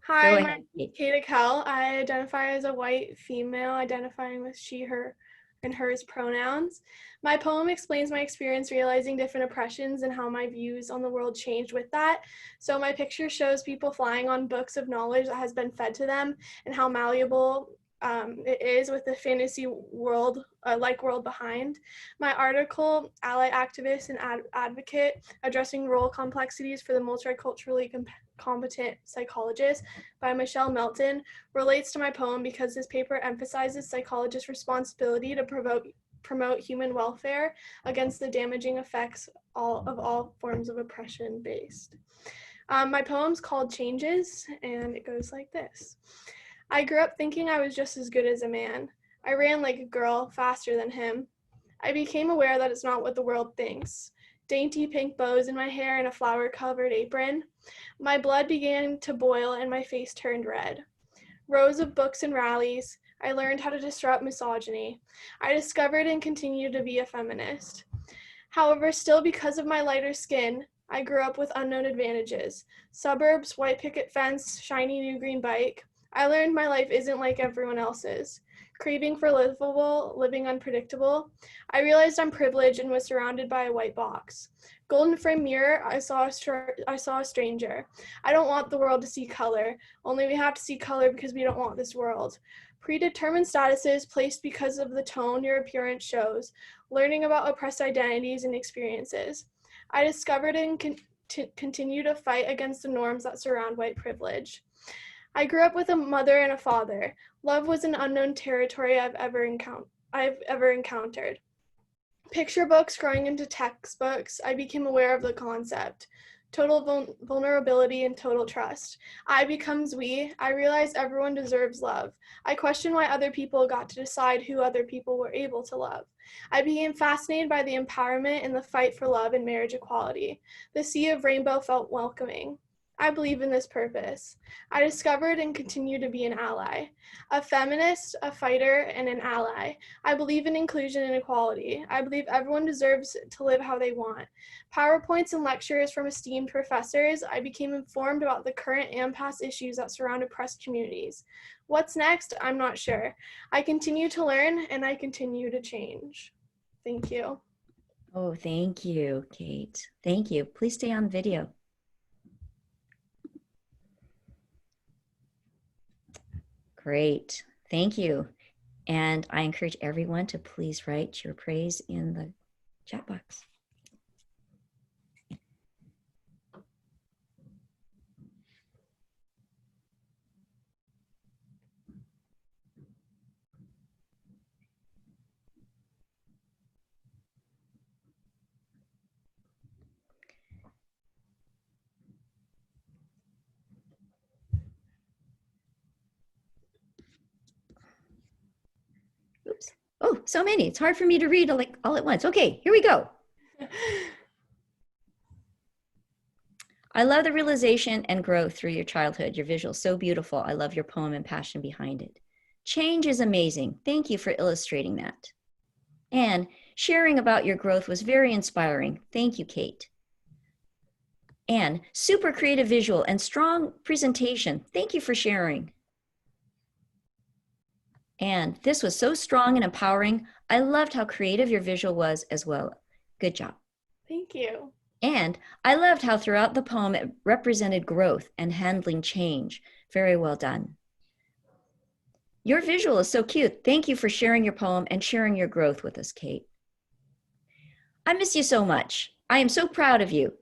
Hi, Go my ahead, name Kate. is Kate Kell. I identify as a white female, identifying with she, her, and hers pronouns. My poem explains my experience realizing different oppressions and how my views on the world changed with that. So my picture shows people flying on books of knowledge that has been fed to them and how malleable it is with the fantasy world, like world behind. My article, Ally Activist and Advocate, addressing role complexities for the multiculturally competent psychologist by Michelle Melton, relates to my poem because this paper emphasizes psychologists' responsibility to promote human welfare against the damaging effects of all forms of oppression based. My poem's called Changes, and it goes like this. I grew up thinking I was just as good as a man. I ran like a girl, faster than him. I became aware that it's not what the world thinks. Dainty pink bows in my hair and a flower-covered apron. My blood began to boil and my face turned red. Rows of books and rallies. I learned how to disrupt misogyny. I discovered and continue to be a feminist. However, still because of my lighter skin, I grew up with unknown advantages. Suburbs, white picket fence, shiny new green bike. I learned my life isn't like everyone else's. Craving for livable, living unpredictable. I realized I'm privileged and was surrounded by a white box. Golden frame mirror, I saw a stranger. I don't want the world to see color. Only we have to see color because we don't want this world. Predetermined statuses placed because of the tone your appearance shows. Learning about oppressed identities and experiences. I discovered and continue to fight against the norms that surround white privilege. I grew up with a mother and a father. Love was an unknown territory I've ever encountered. Picture books growing into textbooks, I became aware of the concept. Total vulnerability and total trust. I becomes we. I realize everyone deserves love. I question why other people got to decide who other people were able to love. I became fascinated by the empowerment and the fight for love and marriage equality. The sea of rainbow felt welcoming. I believe in this purpose. I discovered and continue to be an ally. A feminist, a fighter, and an ally. I believe in inclusion and equality. I believe everyone deserves to live how they want. PowerPoints and lectures from esteemed professors, I became informed about the current and past issues that surround oppressed communities. What's next? I'm not sure. I continue to learn and I continue to change. Thank you. Oh, thank you, Kate. Thank you. Please stay on video. Great. Thank you. And I encourage everyone to please write your praise in the chat box. Oops. Oh, so many. It's hard for me to read all at once. Okay, here we go. I love the realization and growth through your childhood. Your visual, so beautiful. I love your poem and passion behind it. Change is amazing. Thank you for illustrating that. And sharing about your growth was very inspiring. Thank you, Kate. And super creative visual and strong presentation. Thank you for sharing. And this was so strong and empowering. I loved how creative your visual was as well. Good job. Thank you. And I loved how throughout the poem it represented growth and handling change. Very well done. Your visual is so cute. Thank you for sharing your poem and sharing your growth with us, Kate. I miss you so much. I am so proud of you.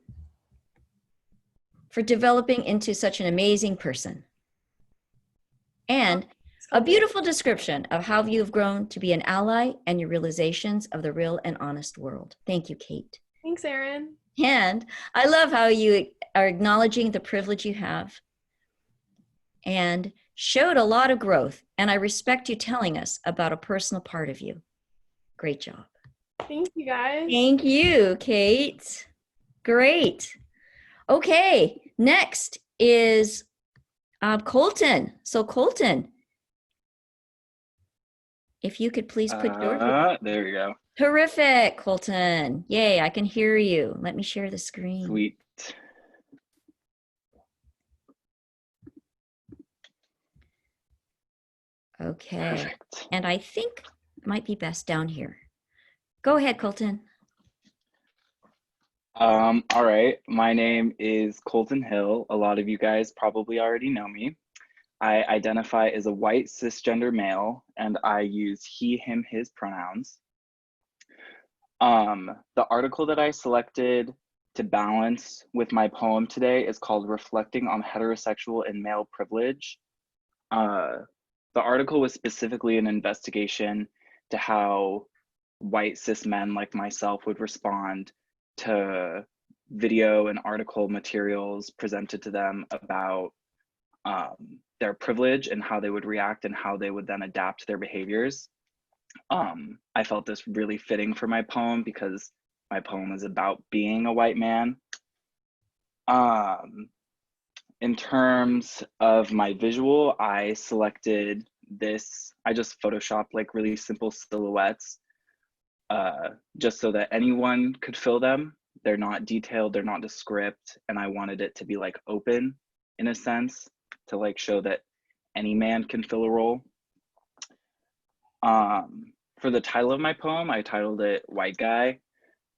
for developing into such an amazing person. And a beautiful description of how you've grown to be an ally and your realizations of the real and honest world. Thank you, Kate. Thanks, Erin. And I love how you are acknowledging the privilege you have and showed a lot of growth. And I respect you telling us about a personal part of you. Great job. Thank you, guys. Thank you, Kate. Great. Okay, next is Colton. So Colton, if you could please put your... There we go. Terrific, Colton. Yay, I can hear you. Let me share the screen. Sweet. Okay. Perfect. And I think it might be best down here. Go ahead, Colton. All right. My name is Colton Hill. A lot of you guys probably already know me. I identify as a white cisgender male, and I use he, him, his pronouns. The article that I selected to balance with my poem today is called Reflecting on Heterosexual and Male Privilege. The article was specifically an investigation to how white cis men like myself would respond to video and article materials presented to them about their privilege and how they would react and how they would then adapt their behaviors. I felt this really fitting for my poem because my poem is about being a white man. In terms of my visual, I selected this, I just photoshopped like really simple silhouettes just so that anyone could fill them. They're not detailed, they're not descript, and I wanted it to be like open in a sense to like show that any man can fill a role. For the title of my poem, I titled it White Guy,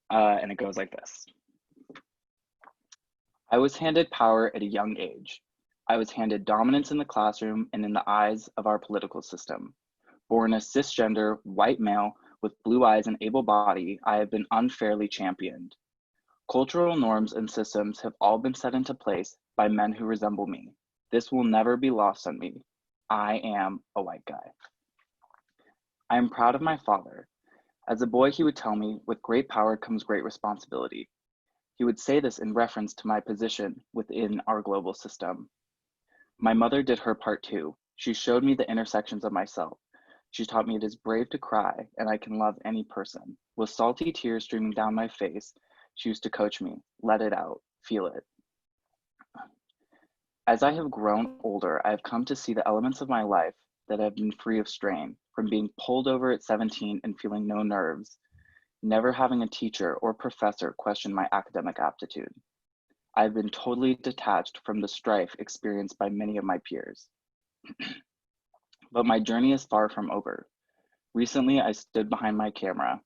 and it goes like this. I was handed power at a young age. I was handed dominance in the classroom and in the eyes of our political system. Born a cisgender white male with blue eyes and able body, I have been unfairly championed. Cultural norms and systems have all been set into place by men who resemble me. This will never be lost on me. I am a white guy. I am proud of my father. As a boy, he would tell me, with great power comes great responsibility. He would say this in reference to my position within our global system. My mother did her part too. She showed me the intersections of myself. She taught me it is brave to cry and I can love any person. With salty tears streaming down my face, she used to coach me, let it out, feel it. As I have grown older, I have come to see the elements of my life that have been free of strain, from being pulled over at 17 and feeling no nerves, never having a teacher or professor question my academic aptitude. I have been totally detached from the strife experienced by many of my peers. But my journey is far from over. Recently, I stood behind my camera.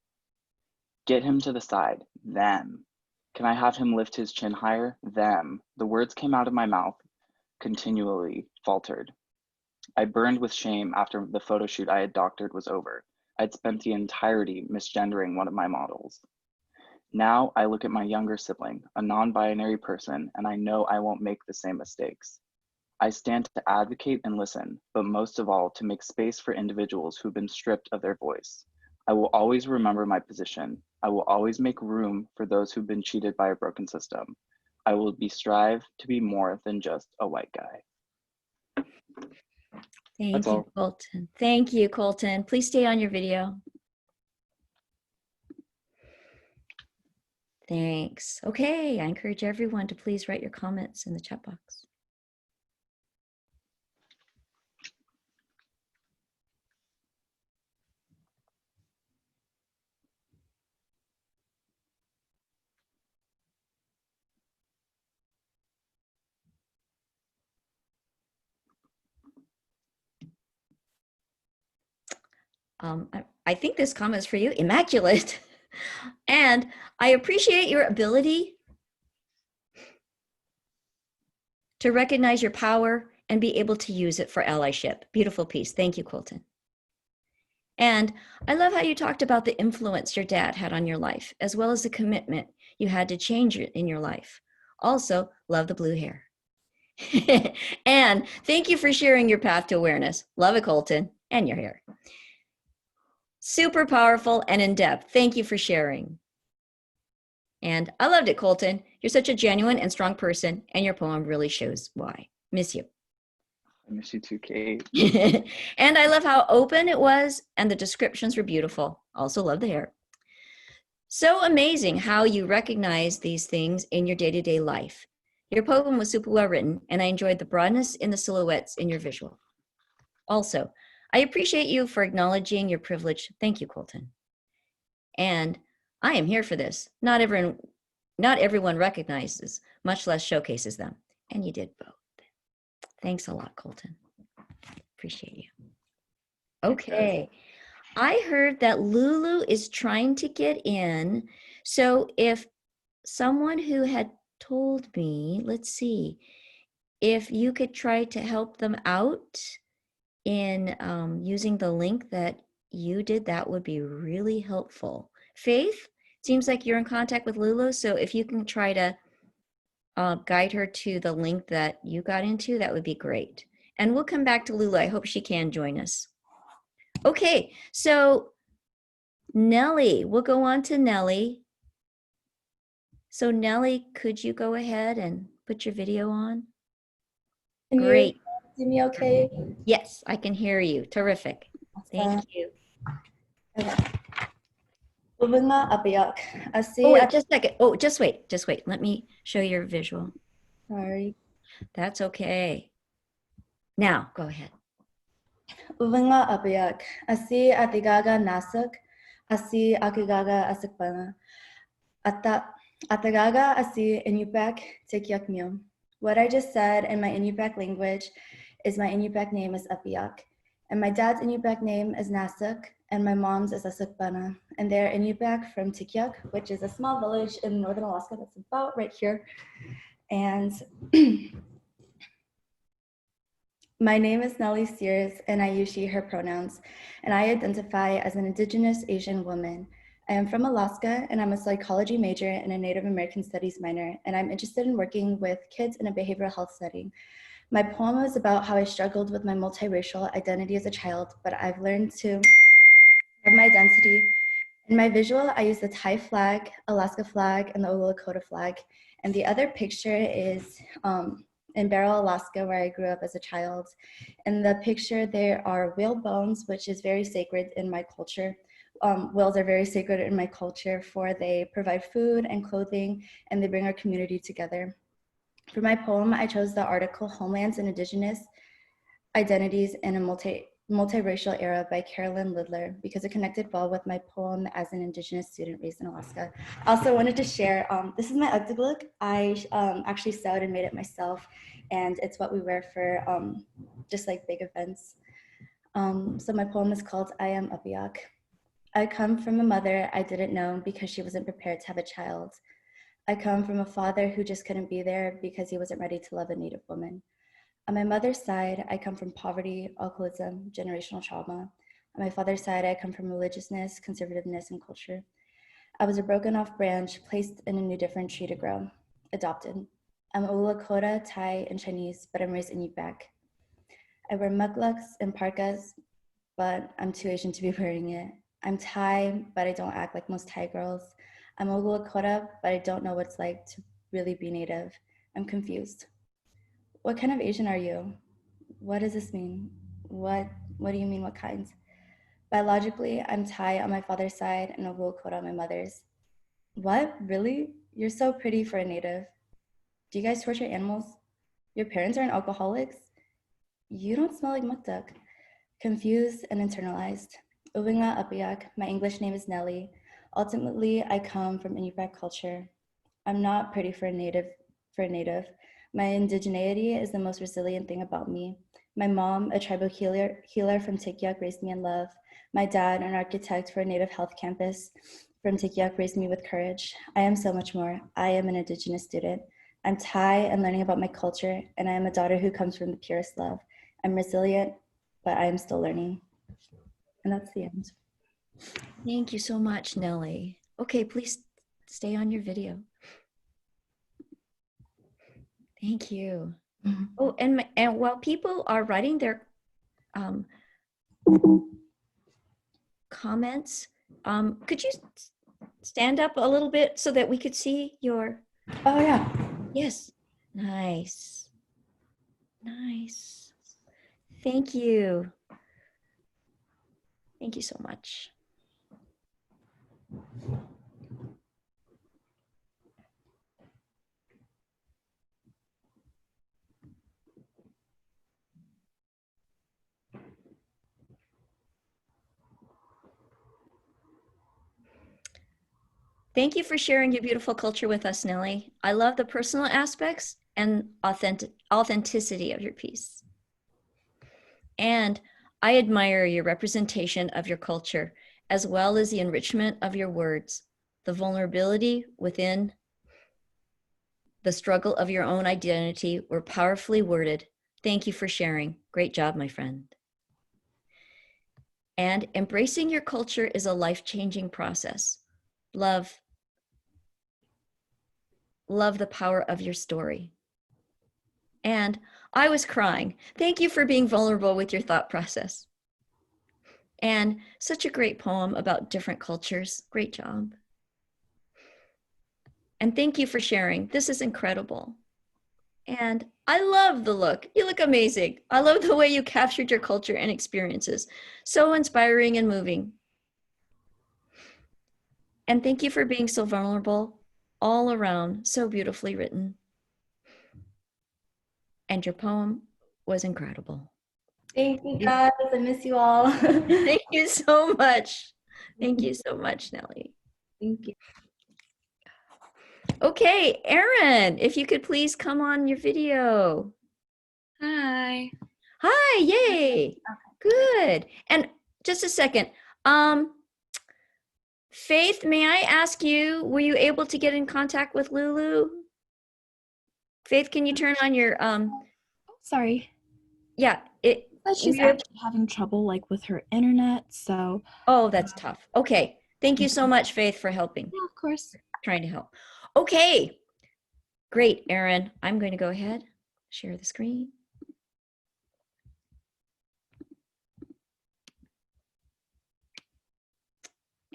Get him to the side, them. Can I have him lift his chin higher? Them. The words came out of my mouth, continually faltered. I burned with shame after the photo shoot I had doctored was over. I'd spent the entirety misgendering one of my models. Now I look at my younger sibling, a non-binary person, and I know I won't make the same mistakes. I stand to advocate and listen, but most of all, to make space for individuals who've been stripped of their voice. I will always remember my position. I will always make room for those who've been cheated by a broken system. I will strive to be more than just a white guy. Thank you, Colton. Thank you, Colton. Please stay on your video. Thanks. Okay, I encourage everyone to please write your comments in the chat box. I think this comment is for you, Immaculate. And I appreciate your ability to recognize your power and be able to use it for allyship. Beautiful piece. Thank you, Colton. And I love how you talked about the influence your dad had on your life, as well as the commitment you had to change it in your life. Also, love the blue hair. And thank you for sharing your path to awareness. Love it, Colton, and your hair. Super powerful and in depth. Thank you for sharing. And I loved it, Colton. You're such a genuine and strong person, and your poem really shows why. Miss you. I miss you too, Kate. And I love how open it was, and the descriptions were beautiful. Also love the hair. So amazing how you recognize these things in your day-to-day life. Your poem was super well written, and I enjoyed the broadness in the silhouettes in your visual. Also, I appreciate you for acknowledging your privilege. Thank you, Colton. And I am here for this. Not everyone recognizes, much less showcases them. And you did both. Thanks a lot, Colton. Appreciate you. Okay. I heard that Lulu is trying to get in. So if someone who had told me, let's see, if you could try to help them out in using the link that you did, that would be really helpful. Faith, seems like you're in contact with Lulu, so if you can try to guide her to the link that you got into, that would be great. And we'll come back to Lulu. I hope she can join us. Okay, so Nellie, we'll go on to Nellie. So Nellie, could you go ahead and put your video on? Great. See me okay? Yes, I can hear you. Terrific. Thank you. Okay. Ubunga apiyak. Oh, wait, just a second. Oh, just wait. Let me show your visual. Sorry. That's okay. Now, go ahead. Ubunga apiyak. Asi atigaga nasak. Asi akigaga asakpana. Atagaga asi inupak tikyak myo. What I just said in my Inupiaq language is my Inupiaq name is Apiyak. And my dad's Inupiaq name is Nasak, and my mom's is Asukpana. And they're Inupiaq from Tikyak, which is a small village in northern Alaska that's about right here. And my name is Nellie Sears, and I use she, her pronouns. And I identify as an Indigenous Asian woman. I am from Alaska, and I'm a psychology major and a Native American Studies minor, and I'm interested in working with kids in a behavioral health setting. My poem is about how I struggled with my multiracial identity as a child, but I've learned to have my identity. In my visual, I use the Thai flag, Alaska flag, and the Oglala Lakota flag. And the other picture is in Barrow, Alaska, where I grew up as a child. In the picture, there are whale bones, which is very sacred in my culture. Whales are very sacred in my culture, for they provide food and clothing, and they bring our community together. For my poem, I chose the article Homelands and Indigenous Identities in a Multiracial Era by Carolyn Lidler, because it connected well with my poem as an Indigenous student raised in Alaska. I also wanted to share, this is my Ugg look. I actually sewed and made it myself, and it's what we wear for just like big events. So my poem is called I Am Apiyak. I come from a mother I didn't know because she wasn't prepared to have a child. I come from a father who just couldn't be there because he wasn't ready to love a Native woman. On my mother's side, I come from poverty, alcoholism, generational trauma. On my father's side, I come from religiousness, conservativeness, and culture. I was a broken off branch placed in a new different tree to grow, adopted. I'm Oglala Lakota, Thai, and Chinese, but I'm raised in Inupiaq. I wear mukluks and parkas, but I'm too Asian to be wearing it. I'm Thai, but I don't act like most Thai girls. I'm Oglala Lakota, but I don't know what it's like to really be Native. I'm confused. What kind of Asian are you? What does this mean? What do you mean, what kinds? Biologically, I'm Thai on my father's side and Oglala Lakota on my mother's. What, really? You're so pretty for a Native. Do you guys torture animals? Your parents aren't alcoholics? You don't smell like muktuk. Confused and internalized. Ubunga Apiyak, my English name is Nellie. Ultimately, I come from Inupiaq culture. I'm not pretty for a native. My indigeneity is the most resilient thing about me. My mom, a tribal healer from Tikyak, raised me in love. My dad, an architect for a Native health campus from Tikyak, raised me with courage. I am so much more. I am an Indigenous student. I'm Thai and learning about my culture, and I am a daughter who comes from the purest love. I'm resilient, but I am still learning. And that's the end. Thank you so much, Nellie. Okay, please stay on your video. Thank you. Mhm. Oh, and while people are writing their um, comments, could you stand up a little bit so that we could see your, Oh, yeah. yes, nice, nice. Thank you. Thank you so much. Thank you for sharing your beautiful culture with us, Nellie. I love the personal aspects and authenticity of your piece. And I admire your representation of your culture, as well as the enrichment of your words, the vulnerability within the struggle of your own identity were powerfully worded. Thank you for sharing. Great job, my friend. And embracing your culture is a life-changing process. Love the power of your story. And I was crying. Thank you for being vulnerable with your thought process. And such a great poem about different cultures. Great job. And thank you for sharing. This is incredible. And I love the look. You look amazing. I love the way you captured your culture and experiences. So inspiring and moving. And thank you for being so vulnerable all around, so beautifully written. And your poem was incredible. Thank you, guys. I miss you all. Thank you so much. Thank you so much, Nellie. Thank you. Okay, Erin, if you could please come on your video. Hi. Hi, yay. Good. And just a second. Faith, may I ask you, were you able to get in contact with Lulu? Faith, can you turn on your Sorry. yeah, But she's actually having trouble like with her internet, so. Oh, that's tough. Okay. Thank you so much, Faith, for helping. Yeah, of course. Trying to help. Okay. Great, Erin. I'm going to go ahead, share the screen.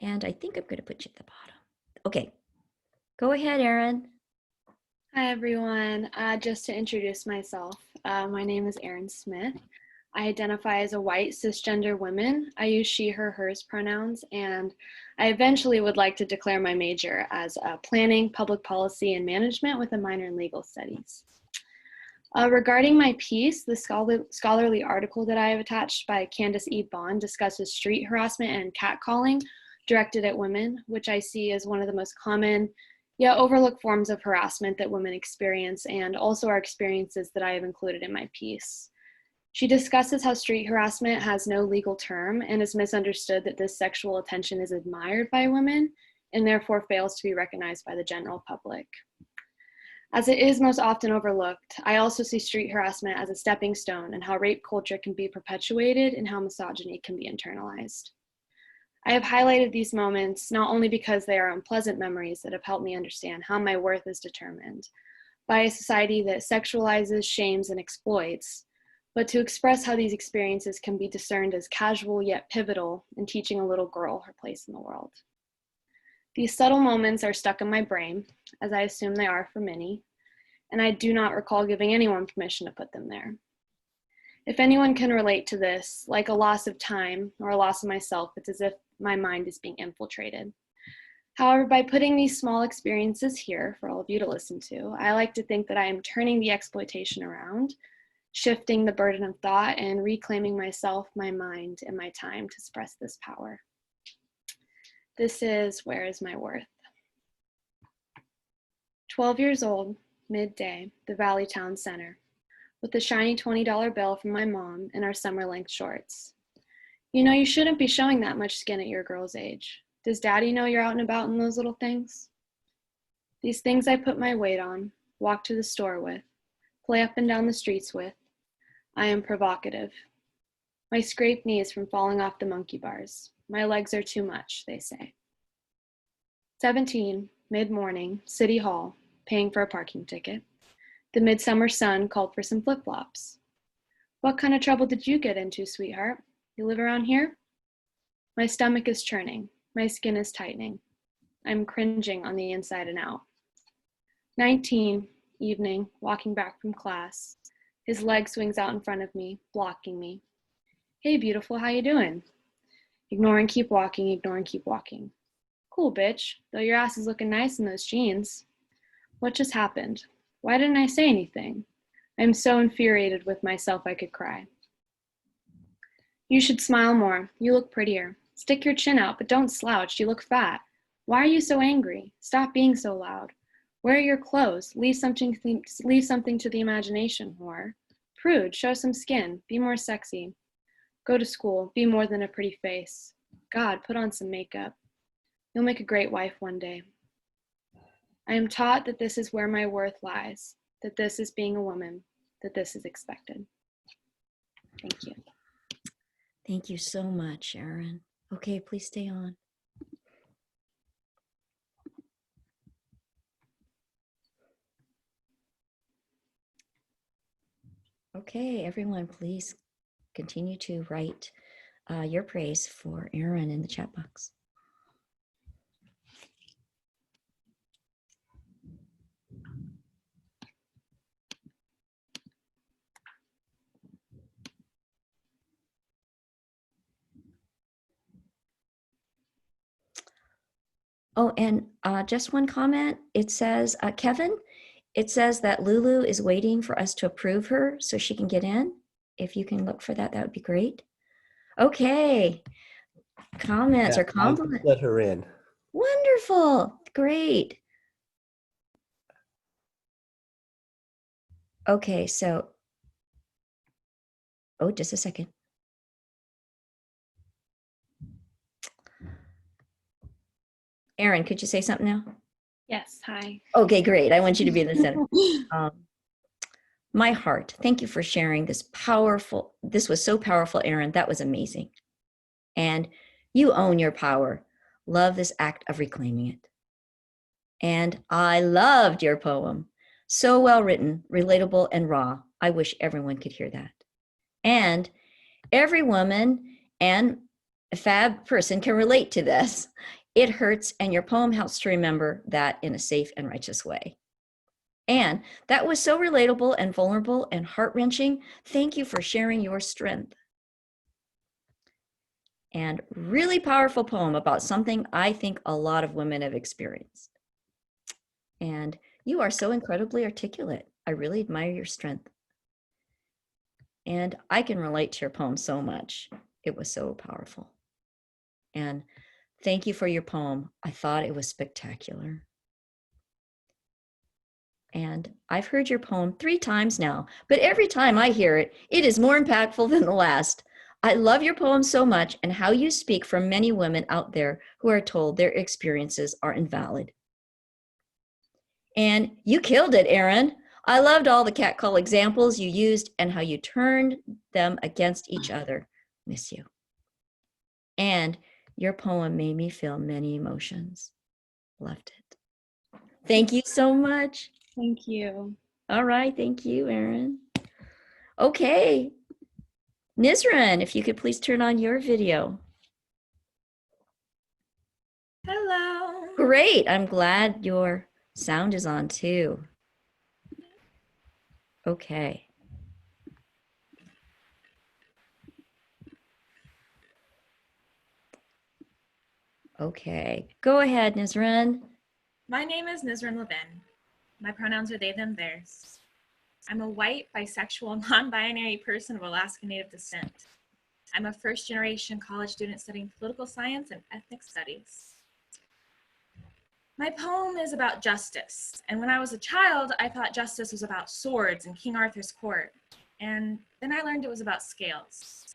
And I think I'm going to put you at the bottom. Okay. Go ahead, Erin. Hi, everyone. Just to introduce myself, my name is Erin Smith. I identify as a white cisgender woman. I use she, her, hers pronouns, and I eventually would like to declare my major as planning, public policy, and management with a minor in legal studies. Regarding my piece, the scholarly article that I have attached by Candace E. Bond discusses street harassment and catcalling directed at women, which I see as one of the most common yet overlooked forms of harassment that women experience, and also are experiences that I have included in my piece. She discusses how street harassment has no legal term and is misunderstood that this sexual attention is admired by women and therefore fails to be recognized by the general public. As it is most often overlooked, I also see street harassment as a stepping stone and how rape culture can be perpetuated and how misogyny can be internalized. I have highlighted these moments not only because they are unpleasant memories that have helped me understand how my worth is determined by a society that sexualizes, shames, and exploits, but to express how these experiences can be discerned as casual yet pivotal in teaching a little girl her place in the world. These subtle moments are stuck in my brain, as I assume they are for many, and I do not recall giving anyone permission to put them there. If anyone can relate to this, like a loss of time or a loss of myself, it's as if my mind is being infiltrated. However, by putting these small experiences here for all of you to listen to, I like to think that I am turning the exploitation around, shifting the burden of thought, and reclaiming myself, my mind, and my time to express this power. This is Where Is My Worth? 12 years old, midday, the Valley Town Center, with the shiny $20 bill from my mom in our summer-length shorts. You know, you shouldn't be showing that much skin at your girl's age. Does daddy know you're out and about in those little things? These things I put my weight on, walk to the store with, play up and down the streets with. I am provocative. My scraped knees from falling off the monkey bars. My legs are too much, they say. 17, mid-morning, City Hall, paying for a parking ticket. The midsummer sun called for some flip-flops. What kind of trouble did you get into, sweetheart? You live around here? My stomach is churning. My skin is tightening. I'm cringing on the inside and out. 19, evening, walking back from class. His leg swings out in front of me, blocking me. Hey, beautiful, how you doing? Ignore and keep walking, ignore and keep walking. Cool, bitch, though your ass is looking nice in those jeans. What just happened? Why didn't I say anything? I'm so infuriated with myself I could cry. You should smile more. You look prettier. Stick your chin out, but don't slouch. You look fat. Why are you so angry? Stop being so loud. Wear your clothes. Leave something to the imagination, whore. Prude, show some skin. Be more sexy. Go to school. Be more than a pretty face. God, put on some makeup. You'll make a great wife one day. I am taught that this is where my worth lies, that this is being a woman, that this is expected. Thank you. Thank you so much, Erin. Okay, please stay on. Okay, everyone, please continue to write your praise for Erin in the chat box. Oh, and just one comment. It says, Kevin, it says that Lulu is waiting for us to approve her so she can get in. If you can look for that, that would be great. Okay. Comments or compliments. Let her in. Wonderful. Great. Okay, so, oh, just a second. Erin, could you say something now? Yes, hi. Okay, great. I want you to be in the center. My heart, thank you for sharing this powerful, this was so powerful, Erin. That was amazing. And you own your power. Love this act of reclaiming it. And I loved your poem. So well written, relatable, and raw. I wish everyone could hear that. And every woman and fab person can relate to this. It hurts, and your poem helps to remember that in a safe and righteous way. And that was so relatable and vulnerable and heart-wrenching. Thank you for sharing your strength. And really powerful poem about something I think a lot of women have experienced. And you are so incredibly articulate. I really admire your strength. And I can relate to your poem so much. It was so powerful. And thank you for your poem. I thought it was spectacular. And I've heard your poem 3 times now, but every time I hear it, it is more impactful than the last. I love your poem so much and how you speak for many women out there who are told their experiences are invalid. And you killed it, Erin. I loved all the catcall examples you used and how you turned them against each other. Miss you. And your poem made me feel many emotions. Loved it. Thank you so much. Thank you. All right, thank you, Erin. Okay, Nizran, if you could please turn on your video. Hello. Great, I'm glad your sound is on too. Okay. Okay, go ahead, Nizran. My name is Nizran Levin. My pronouns are they, them, theirs. I'm a white, bisexual, non-binary person of Alaska Native descent. I'm a first-generation college student studying political science and ethnic studies. My poem is about justice, and when I was a child, I thought justice was about swords and King Arthur's court, and then I learned it was about scales.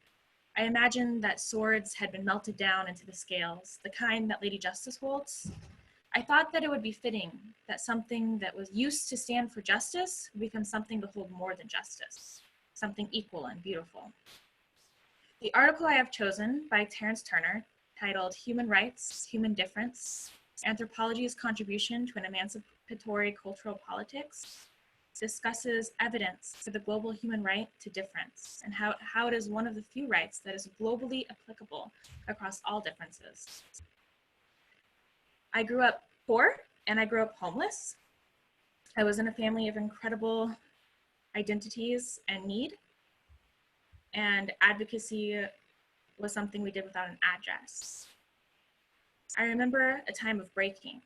I imagined that swords had been melted down into the scales, the kind that Lady Justice holds. I thought that it would be fitting that something that was used to stand for justice would become something to hold more than justice, something equal and beautiful. The article I have chosen by Terence Turner, titled Human Rights, Human Difference, Anthropology's Contribution to an Emancipatory Cultural Politics, discusses evidence for the global human right to difference and how it is one of the few rights that is globally applicable across all differences. I grew up poor and I grew up homeless. I was in a family of incredible identities and need, and advocacy was something we did without an address. I remember a time of breaking.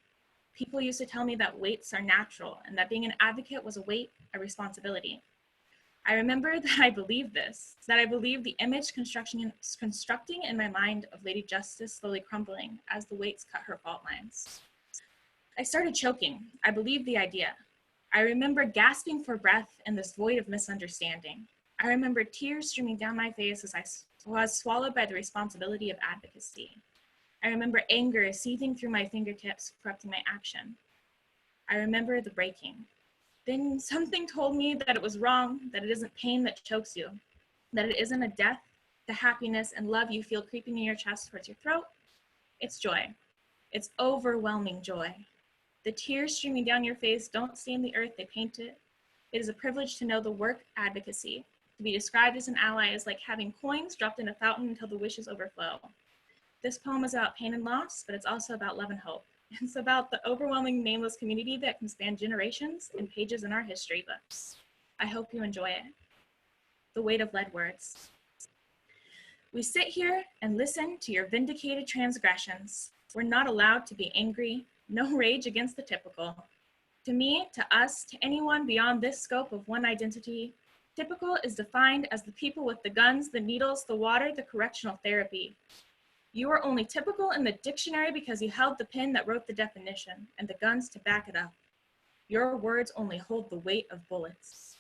People used to tell me that weights are natural and that being an advocate was a weight, a responsibility. I remember that I believed this, that I believed the image constructing in my mind of Lady Justice slowly crumbling as the weights cut her fault lines. I started choking. I believed the idea. I remember gasping for breath in this void of misunderstanding. I remember tears streaming down my face as I was swallowed by the responsibility of advocacy. I remember anger seething through my fingertips, corrupting my action. I remember the breaking. Then something told me that it was wrong, that it isn't pain that chokes you, that it isn't a death, the happiness and love you feel creeping in your chest towards your throat. It's joy. It's overwhelming joy. The tears streaming down your face don't stain the earth, they paint it. It is a privilege to know the work advocacy. To be described as an ally is like having coins dropped in a fountain until the wishes overflow. This poem is about pain and loss, but it's also about love and hope. It's about the overwhelming nameless community that can span generations and pages in our history books. I hope you enjoy it. The weight of lead words. We sit here and listen to your vindicated transgressions. We're not allowed to be angry, no rage against the typical. To me, to us, to anyone beyond this scope of one identity, typical is defined as the people with the guns, the needles, the water, the correctional therapy. You are only typical in the dictionary because you held the pen that wrote the definition and the guns to back it up. Your words only hold the weight of bullets.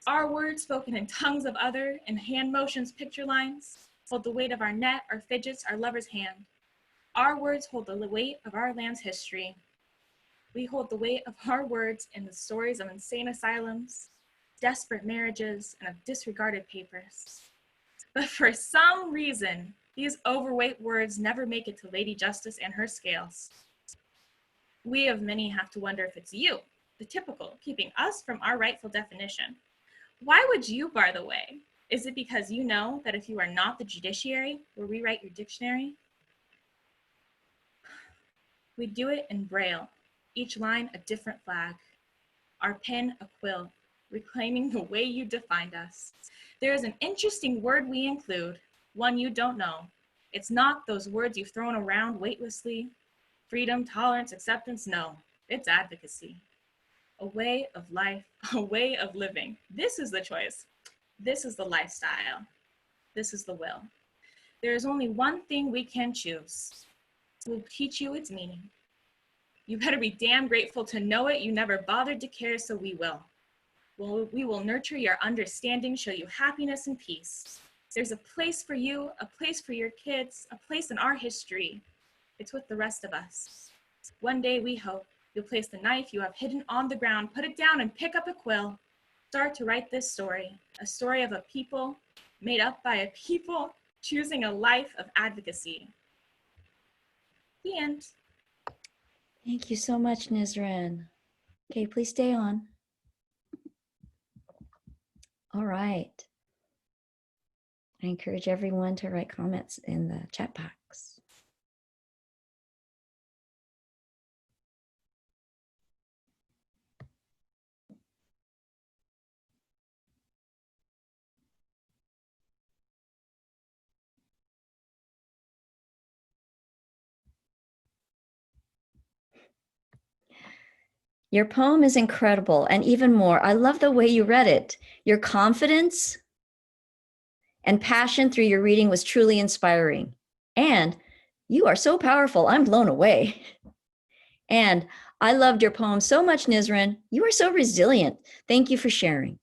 Our words spoken in tongues of other, in hand motions, picture lines, hold the weight of our net, our fidgets, our lover's hand. Our words hold the weight of our land's history. We hold the weight of our words in the stories of insane asylums, desperate marriages, and of disregarded papers. But for some reason, these overweight words never make it to Lady Justice and her scales. We of many have to wonder if it's you, the typical, keeping us from our rightful definition. Why would you bar the way? Is it because you know that if you are not the judiciary, we'll rewrite your dictionary? We do it in Braille, each line a different flag, our pen a quill, reclaiming the way you defined us. There is an interesting word we include, one you don't know. It's not those words you've thrown around weightlessly. Freedom, tolerance, acceptance, no, it's advocacy. A way of life, a way of living. This is the choice. This is the lifestyle. This is the will. There is only one thing we can choose. We'll teach you its meaning. You better be damn grateful to know it. You never bothered to care, so we will. We will nurture your understanding, show you happiness and peace. There's a place for you, a place for your kids, a place in our history. It's with the rest of us. One day we hope you'll place the knife you have hidden on the ground, put it down and pick up a quill. Start to write this story, a story of a people made up by a people choosing a life of advocacy. The end. Thank you so much, Nizrin. Okay, please stay on. All right. I encourage everyone to write comments in the chat box. Your poem is incredible, and even more, I love the way you read it. Your confidence and passion through your reading was truly inspiring. And you are so powerful, I'm blown away. And I loved your poem so much, Nizrin. You are so resilient. Thank you for sharing.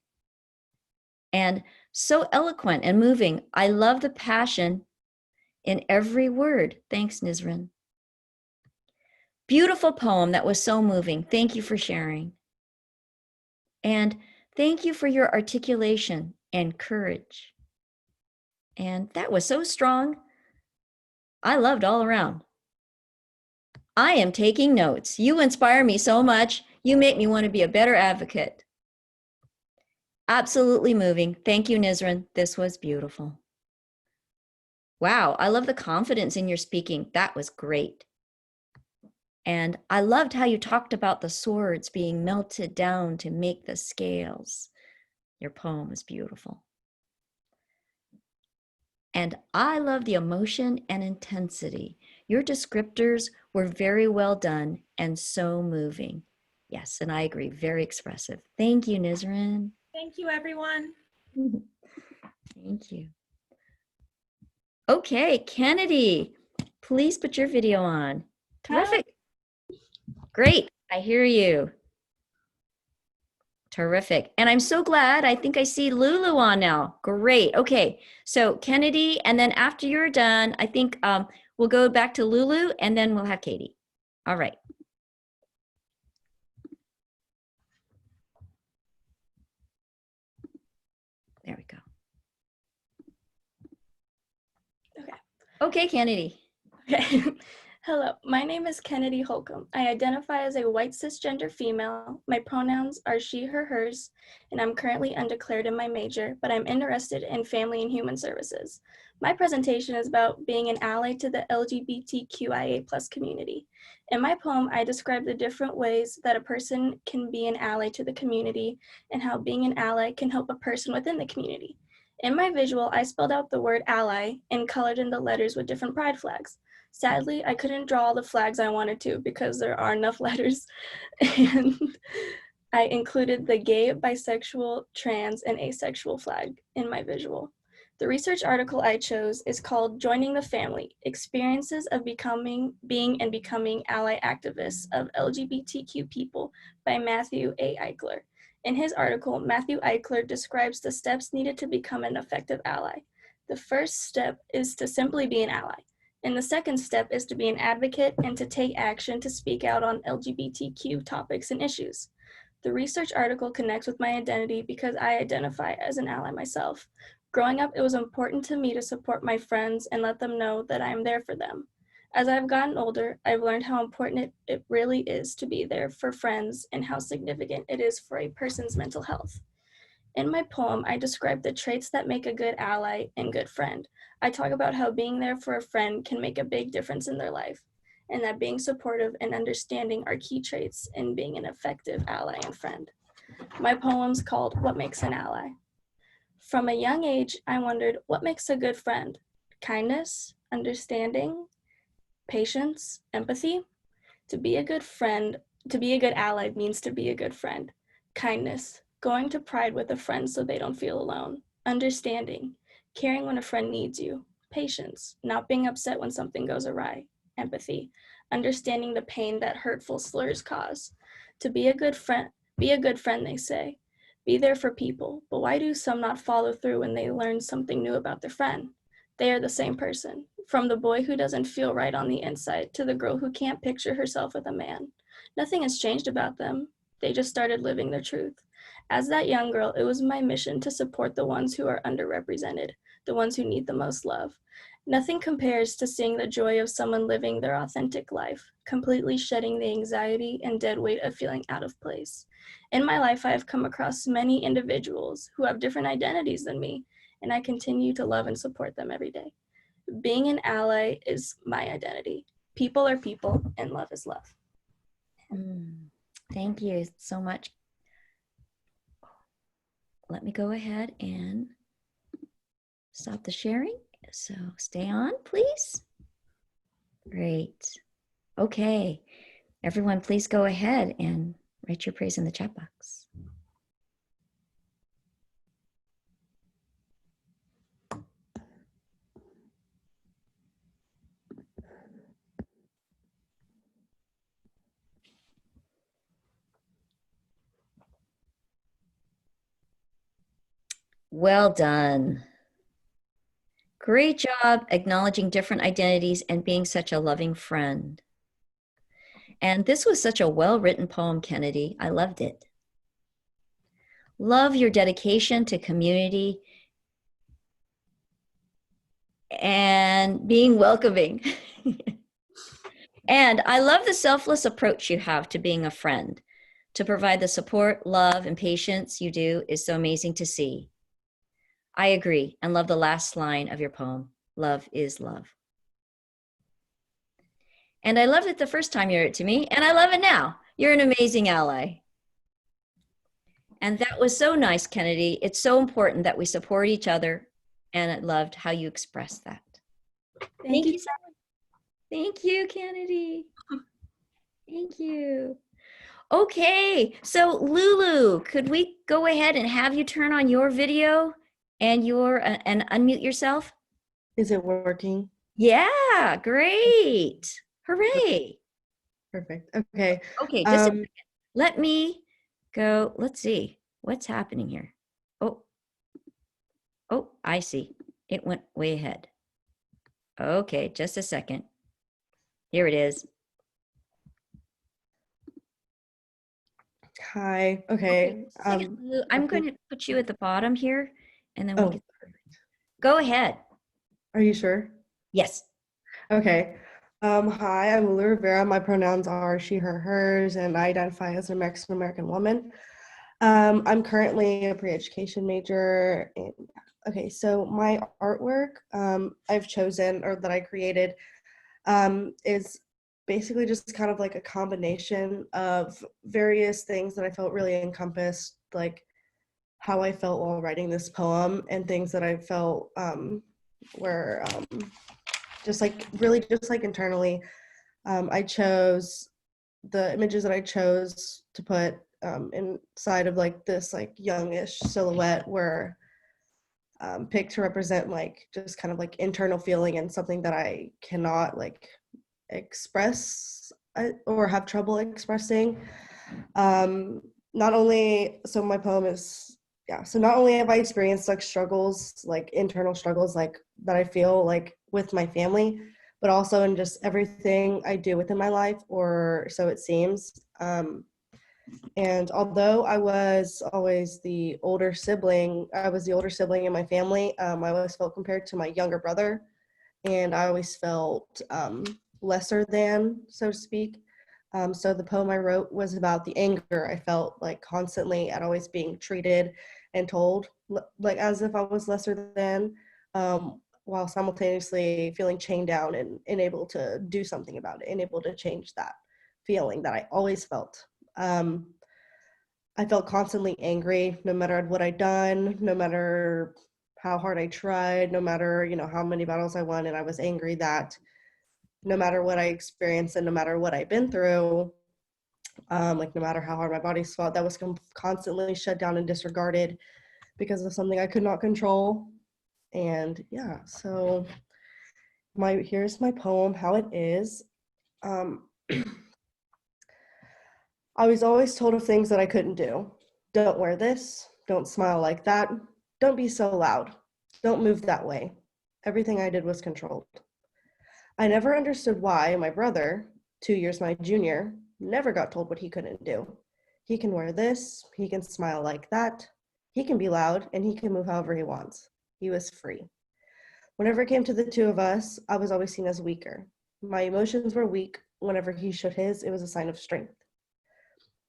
And so eloquent and moving. I love the passion in every word. Thanks, Nizrin. Beautiful poem that was so moving. Thank you for sharing. And thank you for your articulation and courage. And that was so strong. I loved all around. I am taking notes. You inspire me so much. You make me want to be a better advocate. Absolutely moving. Thank you, Nizran. This was beautiful. Wow, I love the confidence in your speaking. That was great. And I loved how you talked about the swords being melted down to make the scales. Your poem is beautiful. And I love the emotion and intensity. Your descriptors were very well done and so moving. Yes, and I agree, very expressive. Thank you, Nizran. Thank you, everyone. Thank you. Okay, Kennedy, please put your video on. Terrific. Great, I hear you. Terrific. And I'm so glad, I think I see Lulu on now. Great. Okay, so Kennedy, and then after you're done, I think we'll go back to Lulu and then we'll have Katie. All right. There we go. Okay. Okay, Kennedy. Okay. Hello, my name is Kennedy Holcomb. I identify as a white cisgender female. My pronouns are she, her, hers, and I'm currently undeclared in my major, but I'm interested in family and human services. My presentation is about being an ally to the LGBTQIA+ community. In my poem, I describe the different ways that a person can be an ally to the community and how being an ally can help a person within the community. In my visual, I spelled out the word ally and colored in the letters with different pride flags. Sadly, I couldn't draw all the flags I wanted to because there are enough letters. And I included the gay, bisexual, trans, and asexual flag in my visual. The research article I chose is called Joining the Family, Experiences of Being and Becoming Ally Activists of LGBTQ People by Matthew A. Eichler. In his article, Matthew Eichler describes the steps needed to become an effective ally. The first step is to simply be an ally. And the second step is to be an advocate and to take action to speak out on LGBTQ topics and issues. The research article connects with my identity because I identify as an ally myself. Growing up, it was important to me to support my friends and let them know that I am there for them. As I've gotten older, I've learned how important it really is to be there for friends and how significant it is for a person's mental health. In my poem, I describe the traits that make a good ally and good friend. I talk about how being there for a friend can make a big difference in their life, and that being supportive and understanding are key traits in being an effective ally and friend. My poem's called What Makes an Ally. From a young age, I wondered, what makes a good friend? Kindness, understanding, patience, empathy? To be a good ally means to be a good friend. Kindness, going to Pride with a friend so they don't feel alone. Understanding, caring when a friend needs you. Patience, not being upset when something goes awry. Empathy, understanding the pain that hurtful slurs cause. To be a good friend, they say. Be there for people, but why do some not follow through when they learn something new about their friend? They are the same person, from the boy who doesn't feel right on the inside to the girl who can't picture herself with a man. Nothing has changed about them. They just started living their truth. As that young girl, it was my mission to support the ones who are underrepresented, the ones who need the most love. Nothing compares to seeing the joy of someone living their authentic life, completely shedding the anxiety and dead weight of feeling out of place. In my life, I have come across many individuals who have different identities than me, and I continue to love and support them every day. Being an ally is my identity. People are people, and love is love. Thank you so much. Let me go ahead and stop the sharing. So stay on, please. Great. Okay. Everyone, please go ahead and write your praise in the chat box. Well done. Great job acknowledging different identities and being such a loving friend. And this was such a well-written poem, Kennedy. I loved it. Love your dedication to community and being welcoming. And I love the selfless approach you have to being a friend, to provide the support, love, and patience you do is so amazing to see. I agree and love the last line of your poem. Love is love. And I loved it the first time you read it to me, and I love it now. You're an amazing ally. And that was so nice, Kennedy. It's so important that we support each other, and I loved how you expressed that. Thank you. So much. Thank you, Kennedy. Thank you. Okay, so Lulu, could we go ahead and have you turn on your video and and unmute yourself? Is it working? Yeah, great. Hooray. Perfect. Okay. Okay, just a second. Let me go. Let's see what's happening here. Oh, I see. It went way ahead. Okay, just a second. Here it is. Hi. Okay. Lulu, I'm going to put you at the bottom here, and then we can go ahead. Are you sure? Yes. Okay. Hi, I'm Lulu Rivera. My pronouns are she, her, hers, and I identify as a Mexican American woman. I'm currently a pre-education major. Okay, so my artwork I've chosen or that I created is basically just kind of like a combination of various things that I felt really encompassed, like how I felt while writing this poem and things that I felt were just like really just like internally. I chose the images that I chose to put inside of like this like youngish silhouette were picked to represent like just kind of like internal feeling and something that I cannot like express or have trouble expressing. Not only, so my poem is, so not only have I experienced like struggles, like internal struggles like that I feel like with my family, but also in just everything I do within my life, or so it seems. And although I was always the older sibling, I was the older sibling in my family, I always felt compared to my younger brother, and I always felt lesser than, so to speak. So the poem I wrote was about the anger I felt like constantly at always being treated and told like as if I was lesser than, while simultaneously feeling chained down and unable to do something about it, unable to change that feeling that I always felt. I felt constantly angry no matter what I'd done, no matter how hard I tried, no matter, you know, how many battles I won, and I was angry that no matter what I experienced and no matter what I've been through, like no matter how hard my body felt, that was constantly shut down and disregarded because of something I could not control. And yeah, so here's my poem, how it is. I was always told of things that I couldn't do. Don't wear this, don't smile like that, don't be so loud, don't move that way. Everything I did was controlled. I never understood why my brother, 2 years my junior, never got told what he couldn't do. He can wear this, he can smile like that, he can be loud, and he can move however he wants. He was free. Whenever it came to the two of us, I was always seen as weaker. My emotions were weak. Whenever he showed his, it was a sign of strength.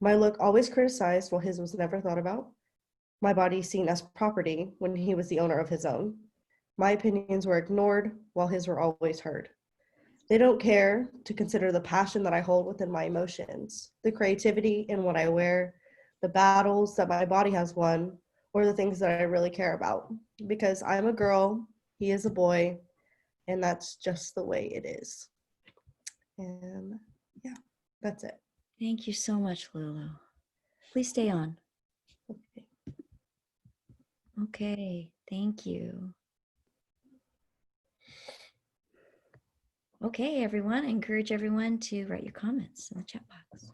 My look always criticized while his was never thought about. My body seen as property when he was the owner of his own. My opinions were ignored while his were always heard. They don't care to consider the passion that I hold within my emotions, the creativity in what I wear, the battles that my body has won, or the things that I really care about. Because I'm a girl, he is a boy, and that's just the way it is. And yeah, that's it. Thank you so much, Lulu. Please stay on. Okay, thank you. Okay, everyone, I encourage everyone to write your comments in the chat box.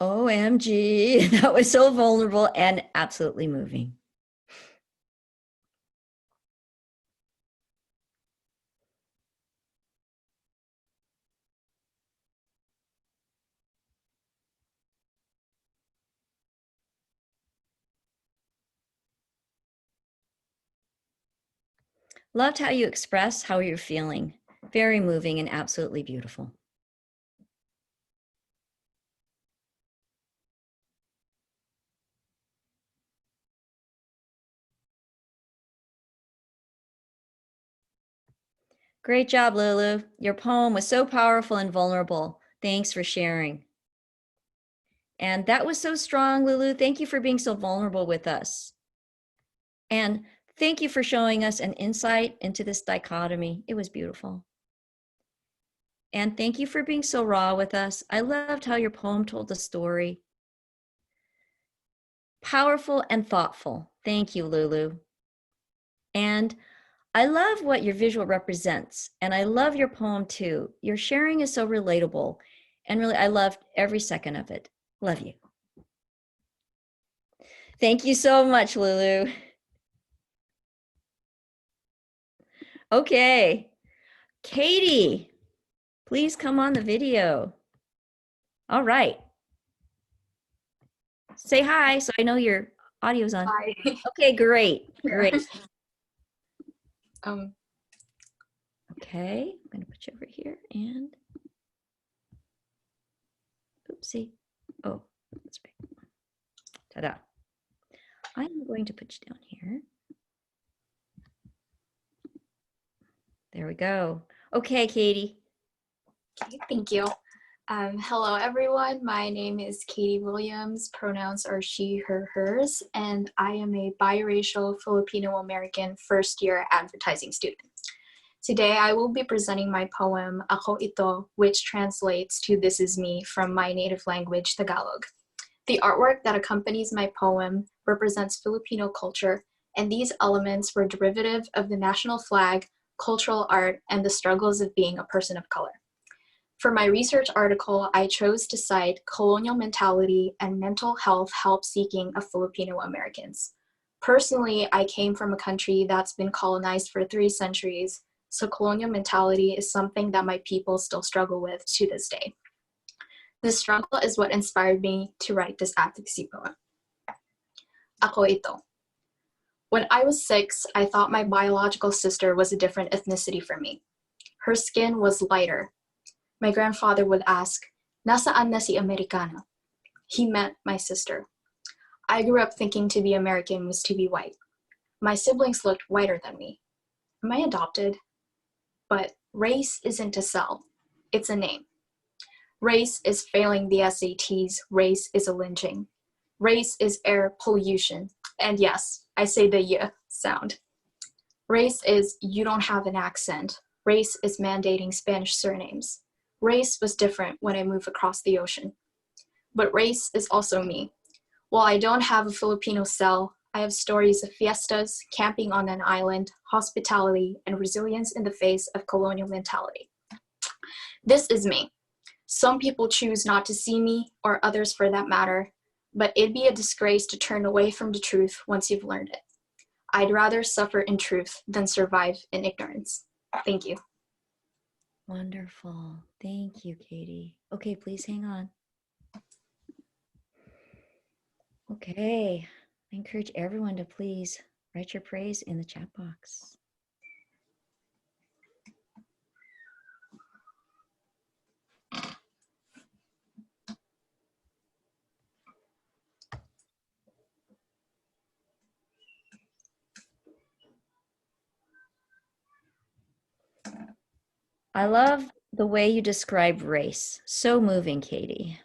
OMG, that was so vulnerable and absolutely moving. Loved how you express how you're feeling. Very moving and absolutely beautiful. Great job, Lulu. Your poem was so powerful and vulnerable. Thanks for sharing. And that was so strong, Lulu. Thank you for being so vulnerable with us. And thank you for showing us an insight into this dichotomy. It was beautiful. And thank you for being so raw with us. I loved how your poem told the story. Powerful and thoughtful. Thank you, Lulu. And I love what your visual represents. And I love your poem too. Your sharing is so relatable. And really, I loved every second of it. Love you. Thank you so much, Lulu. Okay. Katie, please come on the video. All right. Say hi so I know your audio's on. Hi. Okay, great. Great. Um, Okay, I'm going to put you over here and oopsie. Oh, that's right. Ta-da. I'm going to put you down here. There we go. Okay, Katie. okay, thank you. Hello, everyone. My name is Katie Williams. Pronouns are she, her, hers, and I am a biracial Filipino-American first-year advertising student. Today, I will be presenting my poem, Ako Ito, which translates to This Is Me from my native language, Tagalog. The artwork that accompanies my poem represents Filipino culture, and these elements were derivative of the national flag, cultural art, and the struggles of being a person of color. For my research article, I chose to cite colonial mentality and mental health help seeking of Filipino Americans. Personally, I came from a country that's been colonized for 3 centuries, so colonial mentality is something that my people still struggle with to this day. This struggle is what inspired me to write this advocacy poem. Ako Ito. When I was 6, I thought my biological sister was a different ethnicity from me. Her skin was lighter. My grandfather would ask, "Nasaan na si Americana?" He meant my sister. I grew up thinking to be American was to be white. My siblings looked whiter than me. Am I adopted? But race isn't a cell, it's a name. Race is failing the SATs, race is a lynching. Race is air pollution, and yes, I say the y sound. Race is you don't have an accent. Race is mandating Spanish surnames. Race was different when I moved across the ocean. But race is also me. While I don't have a Filipino cell, I have stories of fiestas, camping on an island, hospitality, and resilience in the face of colonial mentality. This is me. Some people choose not to see me, or others for that matter, but it'd be a disgrace to turn away from the truth once you've learned it. I'd rather suffer in truth than survive in ignorance. Thank you. Wonderful. Thank you, Katie. Okay, please hang on. Okay, I encourage everyone to please write your praise in the chat box. I love the way you describe race. So moving, Katie.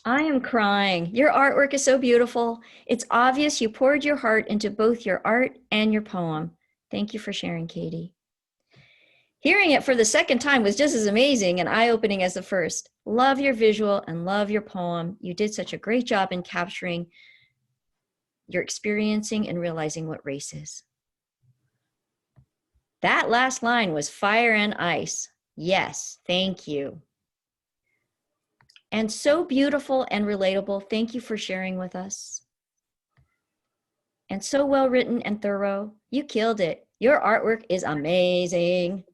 I am crying. Your artwork is so beautiful. It's obvious you poured your heart into both your art and your poem. Thank you for sharing, Katie. Hearing it for the second time was just as amazing and eye-opening as the first. Love your visual and love your poem. You did such a great job in capturing your experiencing and realizing what race is. That last line was fire and ice. Yes, thank you. And so beautiful and relatable. Thank you for sharing with us. And so well written and thorough. You killed it. Your artwork is amazing.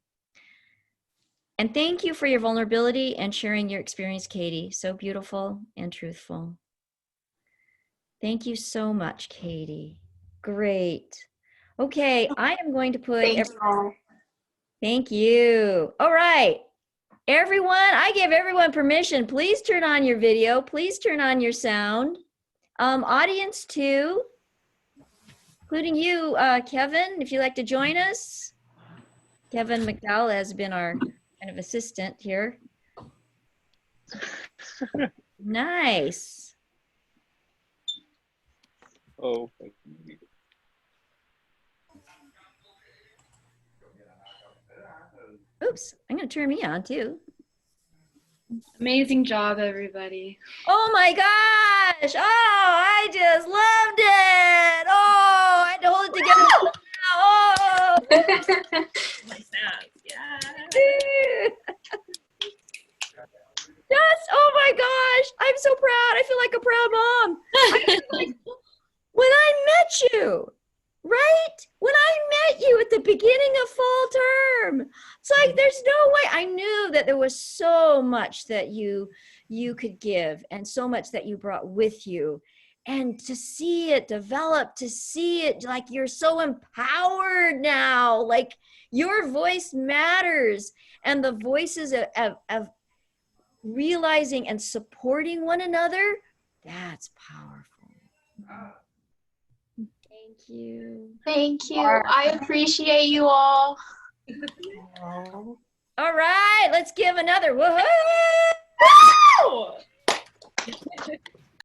And thank you for your vulnerability and sharing your experience, Katie. So beautiful and truthful. Thank you so much, Katie. Great. Okay, I am going to put. Thank you all. Thank you. All right. Everyone, I give everyone permission. Please turn on your video. Please turn on your sound. Audience too, including you, Kevin, if you'd like to join us. Kevin McDowell has been our kind of assistant here. Nice. Oh. Oops, I'm going to turn me on too. Amazing job, everybody. Oh my gosh. Oh, I just loved it. Oh, I had to hold it together. Oh. Yes. Oh my gosh. I'm so proud. I feel like a proud mom. Like, when I met you, right? When I met you at the beginning of fall term, it's like there's no way. I knew that there was so much that you could give and so much that you brought with you. And to see it develop, to see it like you're so empowered now, like your voice matters, and the voices of realizing and supporting one another, that's powerful. Thank you. Thank you. I appreciate you all. All right, let's give another woohoo!